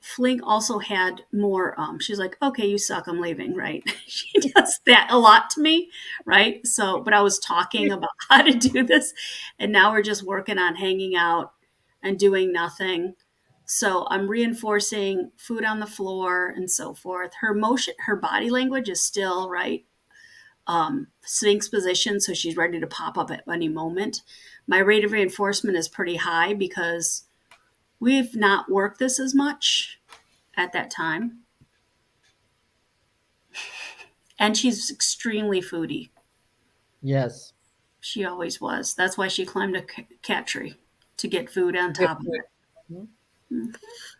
Fling also had more. She's like, okay, you suck, I'm leaving, right? She does that a lot to me, right? So, but I was talking about how to do this, and now we're just working on hanging out and doing nothing. So I'm reinforcing food on the floor and so forth. Her motion, her body language is still right. Sphinx position, so she's ready to pop up at any moment. My rate of reinforcement is pretty high because we've not worked this as much at that time. And she's extremely foodie. Yes. She always was. That's why she climbed a cat tree to get food on top of it.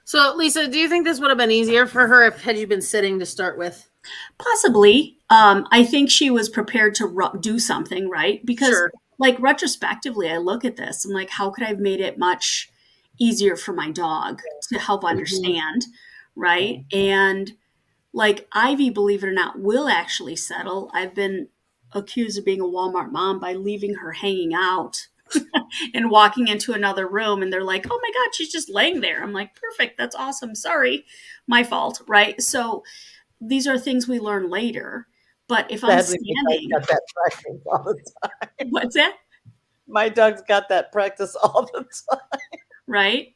So, Lisa, do you think this would have been easier for her if had you been sitting to start with? Possibly. I think she was prepared to do something, right? Because, Sure. like, retrospectively, I look at this. I'm like, how could I have made it much easier for my dog to help understand, right? And like Ivy, believe it or not, will actually settle. I've been accused of being a Walmart mom by leaving her hanging out and walking into another room, and they're like, "Oh my God, she's just laying there." I'm like, "Perfect, that's awesome. Sorry, my fault." Right? So these are things we learn later. But if I'm Sadly, my dog's standing, got that practice all the time. what's that? My dog's got that practice all the time. Right?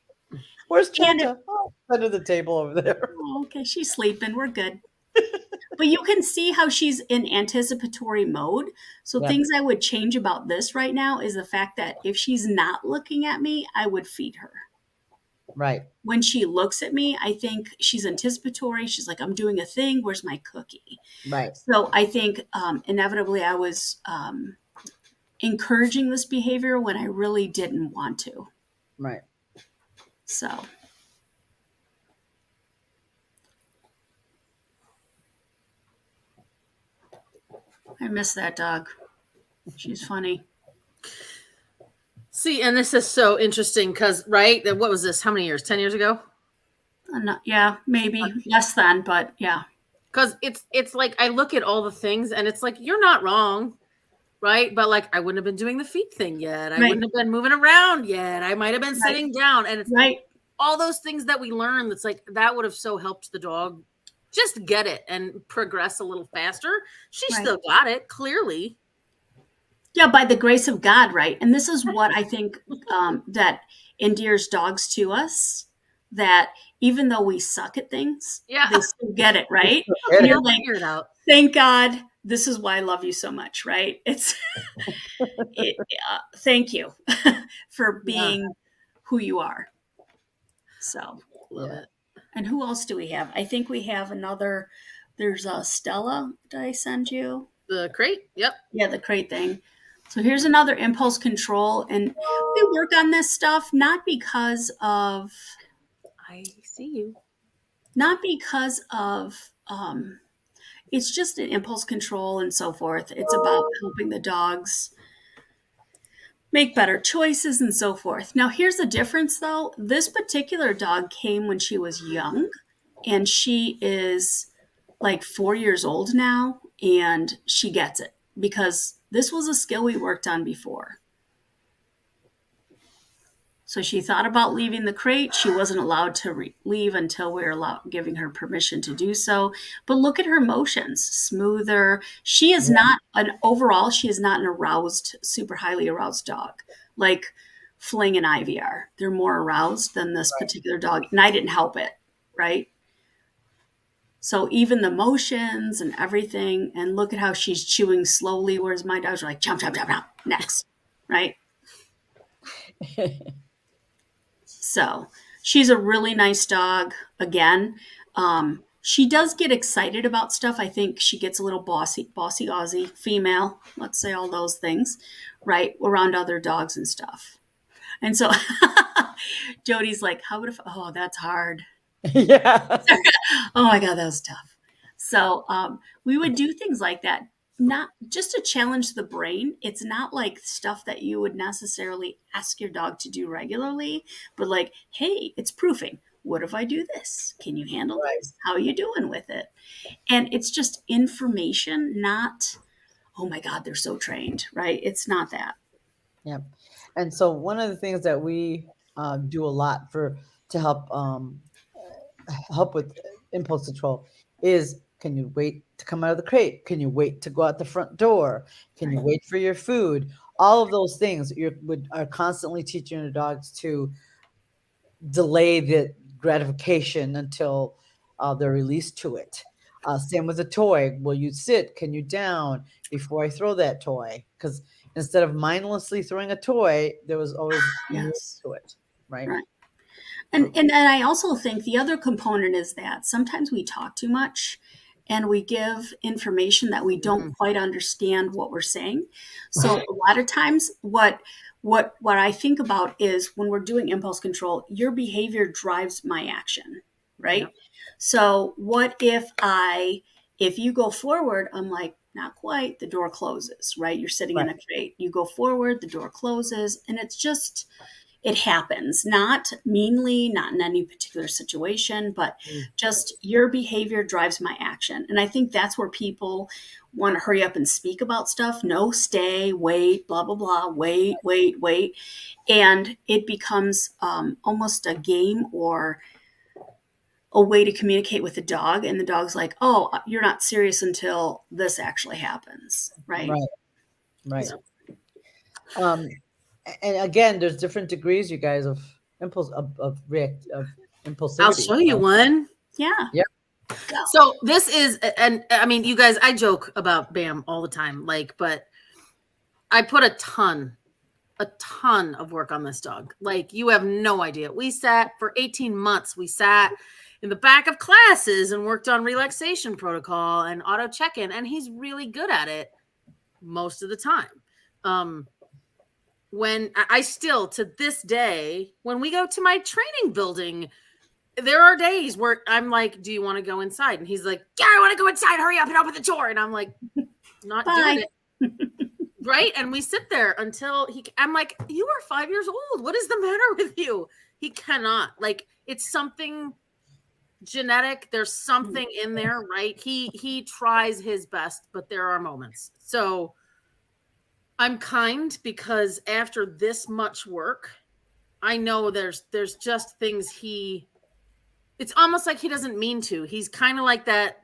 Where's And Georgia? Oh, under the table over there. oh, okay, she's sleeping. We're good. But you can see how she's in anticipatory mode. So Yeah. things I would change about this right now is the fact that if she's not looking at me, I would feed her. Right. When she looks at me, I think she's anticipatory. She's like, I'm doing a thing. Where's my cookie? Right. So I think inevitably I was encouraging this behavior when I really didn't want to. Right. So I miss that dog. She's funny. See, and this is so interesting because, right? What was this? How many years? 10 years ago? Yeah, maybe less than, but yeah. Because it's like I look at all the things and it's like, you're not wrong, right? But like I wouldn't have been doing the feet thing yet. I Right. wouldn't have been moving around yet. I might have been Right. sitting down. And it's Right. all those things that we learn that's like that would have so helped the dog just get it and progress a little faster. She Right. still got it, clearly. Yeah, by the grace of God, right? And this is what I think that endears dogs to us. That even though we suck at things, Yeah. they still get it, right? Get And it. you're like, Figure it out. thank God, this is why I love you so much, right? Thank you for Yeah. being who you are. So, Love Yeah. it. and who else do we have? I think we have another. There's a Stella. Did I send you? The crate. Yep. Yeah, the crate thing. So here's another impulse control, and we work on this stuff I see you. not because of it's just an impulse control and so forth. It's about helping the dogs make better choices and so forth. Now, here's the difference though. This particular dog came when she was young, and she is like 4 years old now, and she gets it because this was a skill we worked on before. So she thought about leaving the crate. She wasn't allowed to leave until we were giving her permission to do so. But look at her motions, smoother. She is not overall, she is not an aroused, super highly aroused dog like Fling and Ivy are. They're more aroused than this particular dog. And I didn't help it, right? So even the motions and everything, and look at how she's chewing slowly, whereas my dogs are like, chomp, chomp, chomp, chomp, next, right? So she's a really nice dog. Again, she does get excited about stuff. I think she gets a little bossy Aussie female. Let's say all those things, right, around other dogs and stuff. And so Jody's like, "How would if? Oh, that's hard. Yeah. Oh my God, that was tough." So we would do things like that, not just to challenge the brain. It's not like stuff that you would necessarily ask your dog to do regularly, but like, hey, it's proofing. What if I do this? Can you handle Right. this? How are you doing with it? And it's just information, not, oh my God, they're so trained, right? It's not that. Yeah. And so one of the things that we do a lot to help with impulse control is, can you wait to come out of the crate? Can you wait to go out the front door? Can you Right. wait for your food? All of those things are constantly teaching your dogs to delay the gratification until they're released to it. Same with a toy. Will you sit? Can you down before I throw that toy? Because instead of mindlessly throwing a toy, there was always a rule Yes. to it, right? Right. And I also think the other component is that sometimes we talk too much and we give information that we don't quite understand what we're saying. So a lot of times what I think about is when we're doing impulse control, your behavior drives my action, right? Yep. So what if you go forward, I'm like, not quite, the door closes, right? You're sitting in Right. a crate. You go forward, the door closes, and it's just it happens, not meanly, not in any particular situation, but just your behavior drives my action. And I think that's where people want to hurry up and speak about stuff. No, stay, wait, blah, blah, blah, wait, wait, wait. And it becomes almost a game or a way to communicate with the dog. And the dog's like, oh, you're not serious until this actually happens. Right. Right. Right. So, Um, and again, there's different degrees, you guys, of impulsivity. I'll show you one. yeah. Yep. So this is, and I mean, you guys, I joke about Bam all the time, like, but I put a ton of work on this dog. Like, you have no idea. We sat for 18 months. We sat in the back of classes and worked on relaxation protocol and auto check-in, and he's really good at it most of the time. When I still, to this day, when we go to my training building, there are days where I'm like, do you want to go inside? And he's like, yeah, I want to go inside. Hurry up and open the door. And I'm like, not doing it. Right. And we sit there until I'm like, you are 5 years old. What is the matter with you? He cannot. Like, it's something genetic. There's something in there, right? He tries his best, but there are moments. So I'm kind, because after this much work, I know there's just things it's almost like he doesn't mean to. He's kind of like that,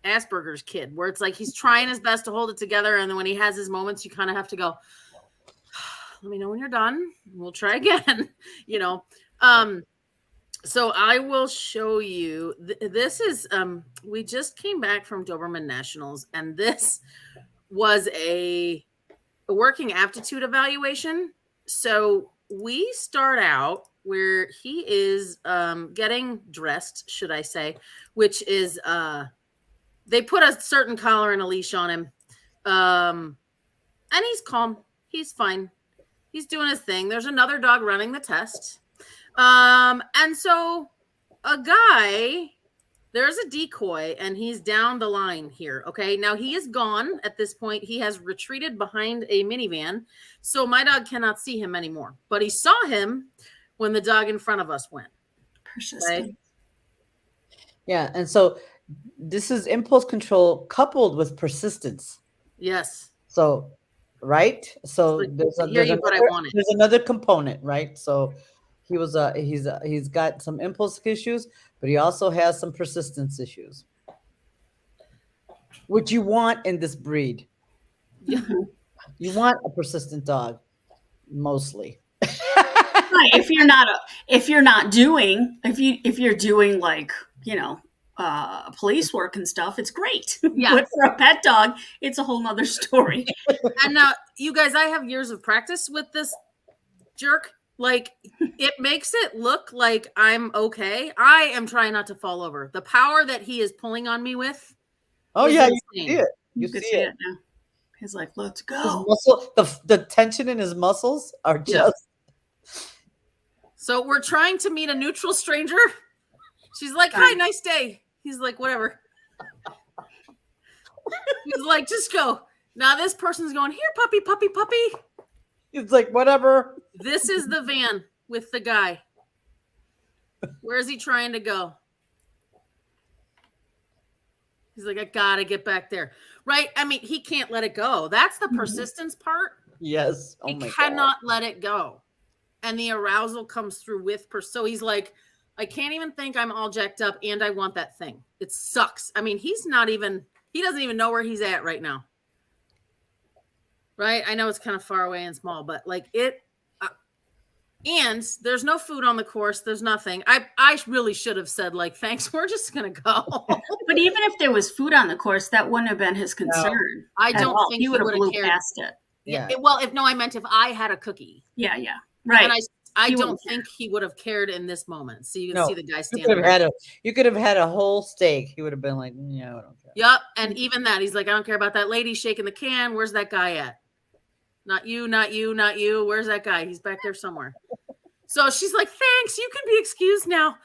Asperger's kid, where it's like he's trying his best to hold it together, and then when he has his moments, you kind of have to go, let me know when you're done. We'll try again. you know. So I will show you. This is we just came back from Doberman Nationals, and this was a working aptitude evaluation. So we start out where he is getting dressed, should I say, which is they put a certain collar and a leash on him. And he's calm. He's fine. He's doing his thing. There's another dog running the test. And so a guy, there's a decoy, and he's down the line here. Okay. Now he is gone at this point. He has retreated behind a minivan. So my dog cannot see him anymore. But he saw him when the dog in front of us went. Persistent. Right? Yeah. And so this is impulse control coupled with persistence. Yes. So, right. So Like, there's hear you, but I want it. there's another component, right? So he was he's got some impulse issues, but he also has some persistence issues, which you want in this breed. Yeah. You want a persistent dog, mostly. Right. If you're doing like, police work and stuff, it's great. Yeah. But for a pet dog, it's a whole nother story. And now, you guys, I have years of practice with this jerk. Like, it makes it look like I'm okay. I am trying not to fall over. The power that he is pulling on me with. Oh is yeah, insane. you see it. You could see it. now. He's like, let's His go. muscle, the tension in his muscles are just. So we're trying to meet a neutral stranger. She's like, hi, nice day. He's like, whatever. He's like, just go. Now this person's going, here, puppy, puppy, puppy. It's like, whatever. This is the van with the guy. Where is he trying to go? He's like, I gotta get back there. Right? I mean, he can't let it go. That's the persistence part. Yes. Oh He my cannot let it go. And the arousal comes through with so he's like, I can't even think I'm all jacked up and I want that thing. It sucks. I mean, he doesn't even know where he's at right now. Right? I know it's kind of far away and small, but like and there's no food on the course. There's nothing. I really should have said, like, thanks, we're just going to go. But even if there was food on the course, that wouldn't have been his concern. I don't think he would have blew cared. past it. Yeah. Well, I meant if I had a cookie. Yeah. Right. And I don't think he would have cared in this moment. So you can see the guy standing you could have had a whole steak. He would have been like, yeah, I don't care. Yep. And even that, he's like, I don't care about that lady shaking the can. Where's that guy at? Not you, not you, not you. Where's that guy? He's back there somewhere. So she's like, thanks, you can be excused now.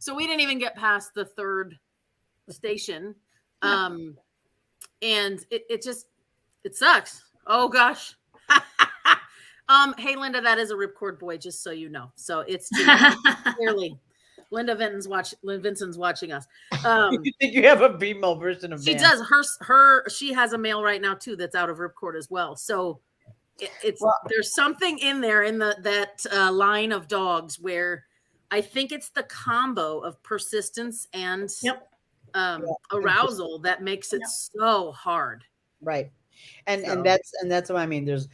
So we didn't even get past the third station. And it sucks. Oh gosh. Hey Linda, that is a ripcord boy, just so you know. So it's clearly Linda Vinson's watching us. You think you have a female version of she Van? does. She has a male right now too that's out of ripcord as well. So there's something in there in that line of dogs where I think it's the combo of persistence and arousal that makes it so hard. Right. And that's what I mean. There's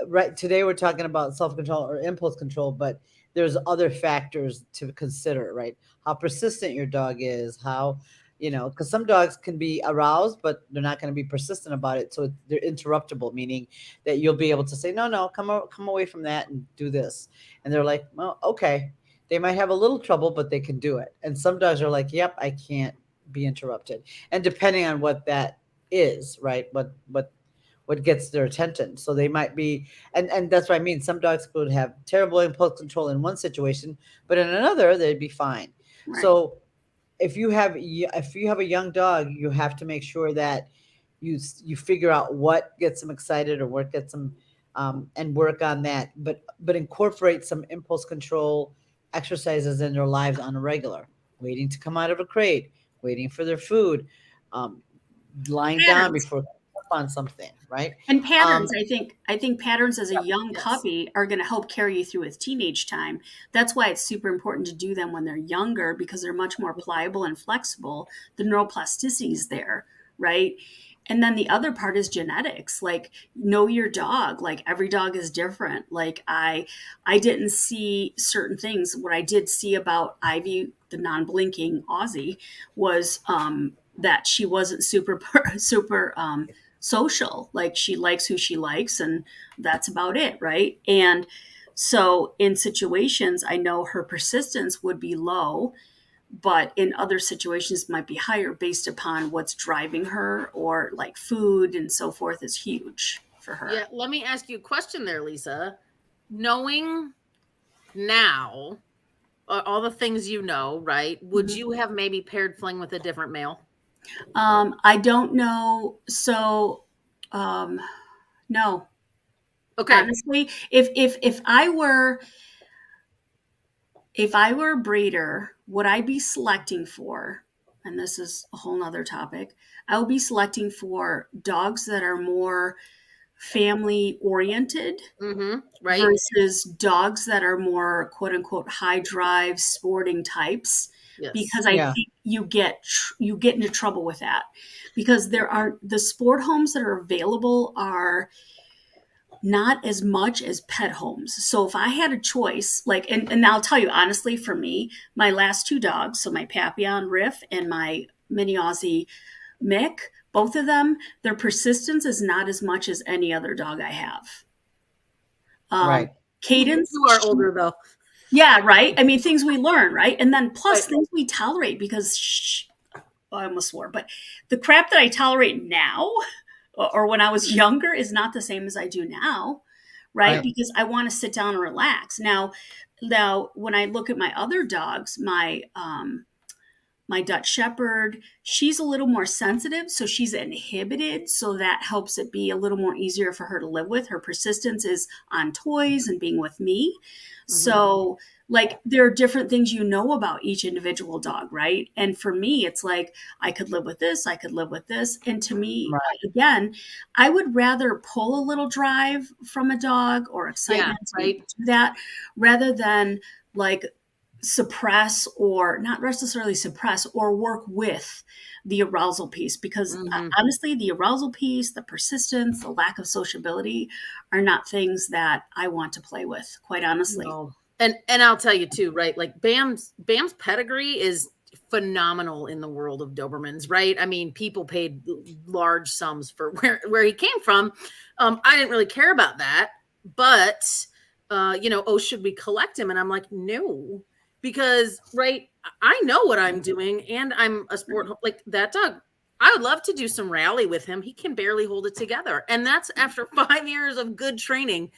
right today we're talking about self-control or impulse control, but there's other factors to consider, right? How persistent your dog is, how, because some dogs can be aroused, but they're not going to be persistent about it. So they're interruptible, meaning that you'll be able to say, no, come away from that and do this. And they're like, well, okay. They might have a little trouble, but they can do it. And some dogs are like, yep, I can't be interrupted. And depending on what that is, right? What gets their attention. So they might be, and that's what I mean. Some dogs could have terrible impulse control in one situation, but in another, they'd be fine. Right. So if you have a young dog, you have to make sure that you figure out what gets them excited or what gets them, and work on that, but incorporate some impulse control exercises in their lives on a regular, waiting to come out of a crate, waiting for their food, lying down before on something, right? And patterns, I think patterns as a young Yes. puppy are going to help carry you through with teenage time. That's why it's super important to do them when they're younger, because they're much more pliable and flexible. The neuroplasticity is there, right? And then the other part is genetics. Like, know your dog. Like, every dog is different. Like, I didn't see certain things. What I did see about Ivy, the non-blinking Aussie, was that she wasn't super social. Like, she likes who she likes, and that's about it, right? And so in situations, I know her persistence would be low, but in other situations might be higher based upon what's driving her, or like food and so forth is huge for her. Yeah, let me ask you a question there, Lisa. Knowing now all the things you know, right? Would Mhm. you have maybe paired Fling with a different male? I don't know. So, no, Okay. honestly, if I were a breeder, what I'd be selecting for, and this is a whole nother topic, I would be selecting for dogs that are more family oriented Mm-hmm. Right. versus dogs that are more quote unquote high drive sporting types, Yes. because I Yeah. think you get into trouble with that, because there are the sport homes that are available are not as much as pet homes. So if I had a choice, like, and I'll tell you honestly, for me, my last two dogs, so my Papillon Riff and my mini Aussie Mick, both of them, their persistence is not as much as any other dog I have. Right. Cadence, You are older though. yeah, right. I mean, things we learn, right? And then plus Right. things we tolerate, because oh, I almost swore, but the crap that I tolerate now, or when I was younger, is not the same as I do now, right? Right. Because I want to sit down and relax. Now when I look at my other dogs, my Dutch Shepherd, she's a little more sensitive, so she's inhibited, so that helps it be a little more easier for her to live with. Her persistence is on toys and being with me. So, like, there are different things you know about each individual dog, right? And for me, it's like, I could live with this, I could live with this. And to me, Right. again, I would rather pull a little drive from a dog or Yeah. excitement to Right. do that, rather than like suppress, or not necessarily suppress, or work with the arousal piece, because Mm-hmm. honestly, the arousal piece, the persistence, the lack of sociability are not things that I want to play with, quite honestly. No. And I'll tell you too, right? Like Bam's pedigree is phenomenal in the world of Dobermans, right? I mean, people paid large sums for where he came from. I didn't really care about that, but oh, should we collect him? And I'm like, no, because right, I know what I'm doing, and I'm a sport like that dog. I would love to do some rally with him. He can barely hold it together, and that's after 5 years of good training.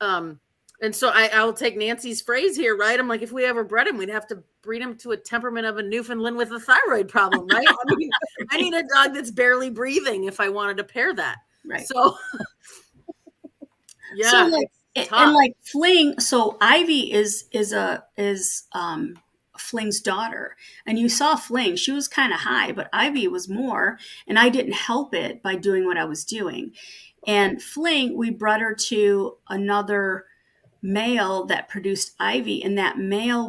And so I'll take Nancy's phrase here, right? I'm like, if we ever bred him, we'd have to breed him to a temperament of a Newfoundland with a thyroid problem, right? I mean, I need a dog that's barely breathing if I wanted to pair that. Right. So, So yeah, like, it's and tough. like Fling, so Ivy is Fling's daughter, and you saw Fling, she was kind of high, but Ivy was more, and I didn't help it by doing what I was doing. And Fling, we brought her to another male that produced Ivy, and that male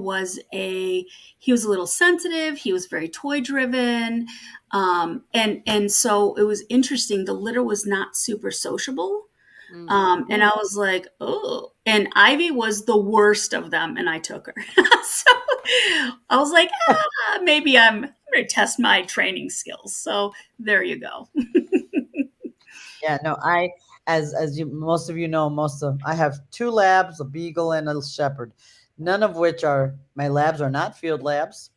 he was a little sensitive, he was very toy driven, and so it was interesting. The litter was not super sociable. And I was like, oh, and Ivy was the worst of them, and I took her. So I was like, maybe I'm going to test my training skills. So there you go. Yeah, no, as you most of you know, I have two labs, a beagle and a shepherd. None of which are my labs are not field labs,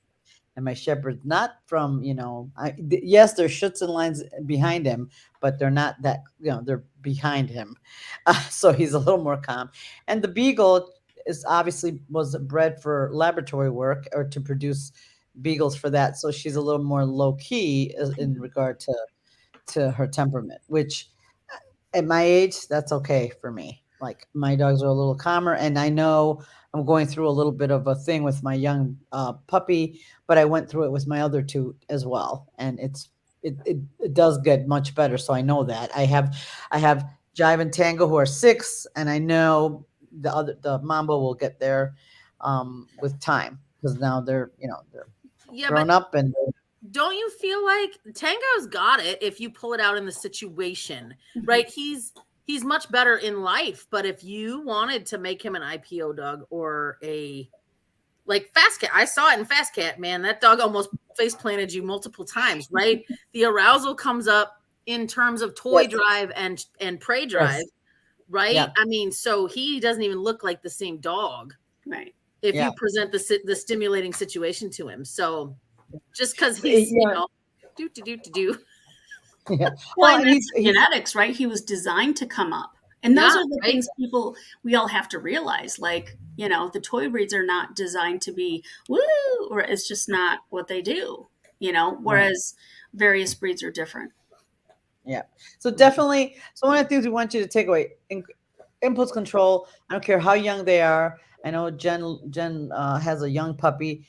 and my shepherd's not from, yes, there's Schutz and lines behind him, but they're not that, they're behind him. So he's a little more calm. And the beagle is obviously was bred for laboratory work or to produce beagles for that. So she's a little more low key in regard to her temperament, which at my age, that's okay for me. Like, my dogs are a little calmer, and I know I'm going through a little bit of a thing with my young puppy, but I went through it with my other two as well, and it's it does get much better. So I know that I have Jive and Tango who are 6, and I know the Mambo will get there with time because now they're Yeah, but grown up and don't you feel like Tango's got it if you pull it out in the situation, right? He's much better in life, but if you wanted to make him an IPO dog or a like Fast Cat, I saw it in Fast Cat, man. That dog almost face planted you multiple times, right? The arousal comes up in terms of toy yes, drive and prey drive, yes, right? yeah, I mean, so he doesn't even look like the same dog Right. if yeah, you present the stimulating situation to him. So just because but, he's do. yeah. Well, Well, and and that's he's genetics, right? He was designed to come up. And those Yeah, are the right. things we all have to realize. Like, the toy breeds are not designed to be woo, or it's just not what they do, right. whereas various breeds are different. Yeah. So definitely, so one of the things we want you to take away, impulse control. I don't care how young they are. I know Jen has a young puppy.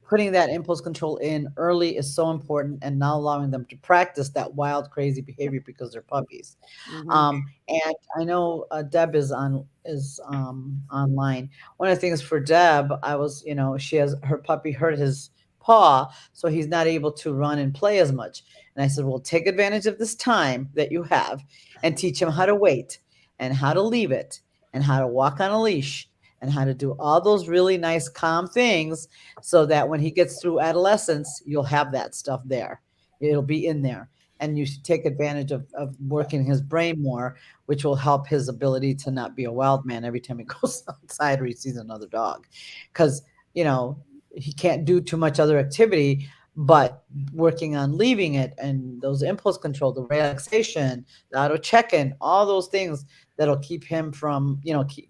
Putting that impulse control in early is so important, and now allowing them to practice that wild, crazy behavior because they're puppies. Mhm. And I know Deb is online. One of the things for Deb, I was, she has her puppy hurt his paw, so he's not able to run and play as much. And I said, well, take advantage of this time that you have and teach him how to wait and how to leave it and how to walk on a leash and how to do all those really nice, calm things so that when he gets through adolescence, you'll have that stuff there. It'll be in there. And you should take advantage of working his brain more, which will help his ability to not be a wild man every time he goes outside or he sees another dog. Because, he can't do too much other activity, but working on leaving it and those impulse control, the relaxation, the auto check-in, all those things that'll keep him from,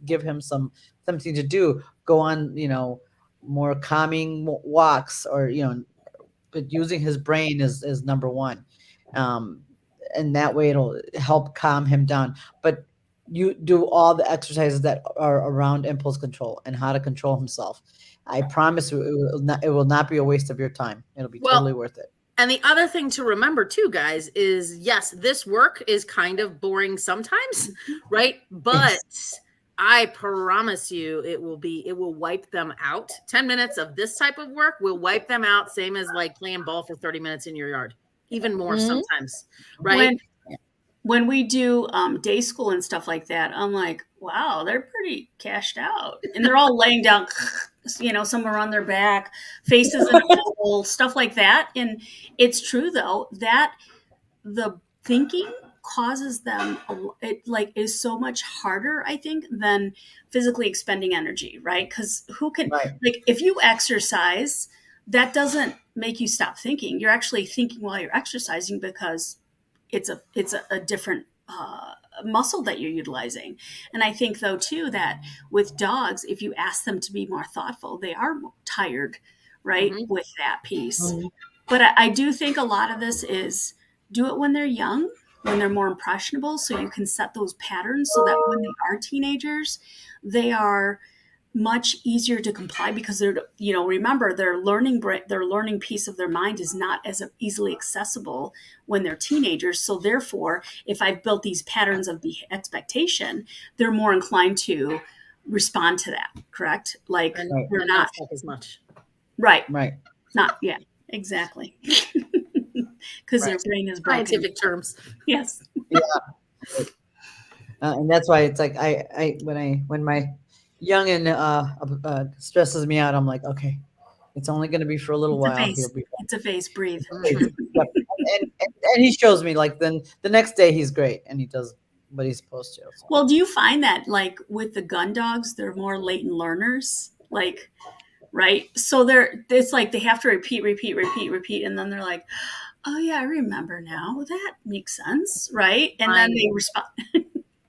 give him something to do, go on, more calming walks or, but using his brain is number one. Um, and that way it'll help calm him down. But you do all the exercises that are around impulse control and how to control himself. I promise you, it will not be a waste of your time. It'll be Well, totally worth it. and the other thing to remember too, guys, is yes, this work is kind of boring sometimes, right? But Yes. I promise you it will wipe them out. 10 minutes of this type of work will wipe them out, same as like playing ball for 30 minutes in your yard. Even more Mhm. sometimes, right? When when we do day school and stuff like that, I'm like, wow, they're pretty cashed out, and they're all laying down, somewhere on their back, faces in a hole, stuff like that. And it's true though that the thinking causes them it like is so much harder, I think, than physically expending energy, right? Because who can, Right. like, if you exercise, that doesn't make you stop thinking. You're actually thinking while you're exercising because it's a different muscle that you're utilizing. And I think though too that with dogs, if you ask them to be more thoughtful, they are tired, right, Mhm. with that piece. Mhm. But I do think a lot of this is do it when they're young, when they're more impressionable, so you can set those patterns so that when they are teenagers, they are much easier to comply because they're, remember their learning piece of their mind is not as easily accessible when they're teenagers. So therefore, if I've built these patterns of the expectation, they're more inclined to respond to that. Correct? Like And Right. they're and not not fuck as much. right. Right. Not yeah. Exactly. Because their Right. brain is broken. Scientific terms. Yes. Yeah. And that's why it's like when my youngin stresses me out, I'm like, okay, it's only going to be for a little It's a while. He'll phase. be It's a phase. Breathe. fine. Mhm. Yep. And he shows me like then the next day he's great and he does what he's supposed to. So Well, do you find that like with the gun dogs, they're more latent learners? Like, right? So it's like they have to repeat, repeat, repeat, repeat, and then they're like, oh yeah, I remember now. That makes sense, right? And then Mine, they respond.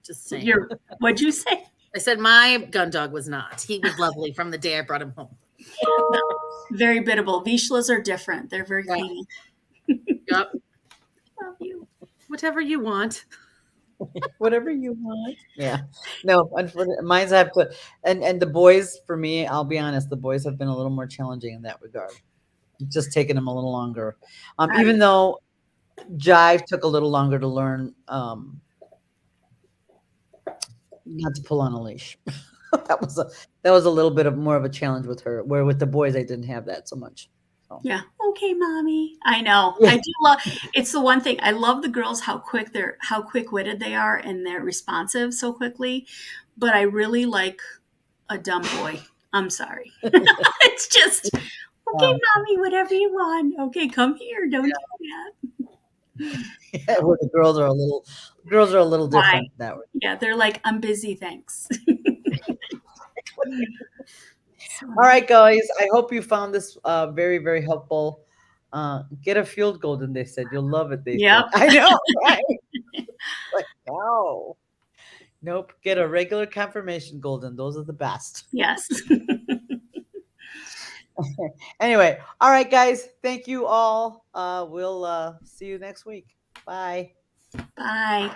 just saying. What'd you say? I said my gun dog was not. He was lovely from the day I brought him home. Very biddable. Vishlas are different. They're very Yeah. clingy. Yep. Love you. Whatever you want. whatever you want. Yeah. No, unfortunately, mine's have to, and the boys for me, I'll be honest, the boys have been a little more challenging in that regard. It's just taking them a little longer. I Even though Jive took a little longer to learn not to pull on a leash. that was a little bit of more of a challenge with her. Where with the boys, I didn't have that so much. So. Yeah. Okay, mommy. I know. Yeah. I do love. It's the one thing I love the girls how quick-witted they are, and they're responsive so quickly. But I really like a dumb boy. I'm sorry. It's just okay, mommy. Whatever you want. Okay, come here. Don't do that. Yeah, where the girls are a little Why? different that way. Yeah, they're like, I'm busy. Thanks. So, All right, guys. I hope you found this very, very helpful. Get a field golden, they said. You'll love it, they Yep. said. I know, right? Like, no. Nope. Get a regular confirmation golden. Those are the best. Yes. Anyway, all right, guys. Thank you all. We'll see you next week. Bye. Bye.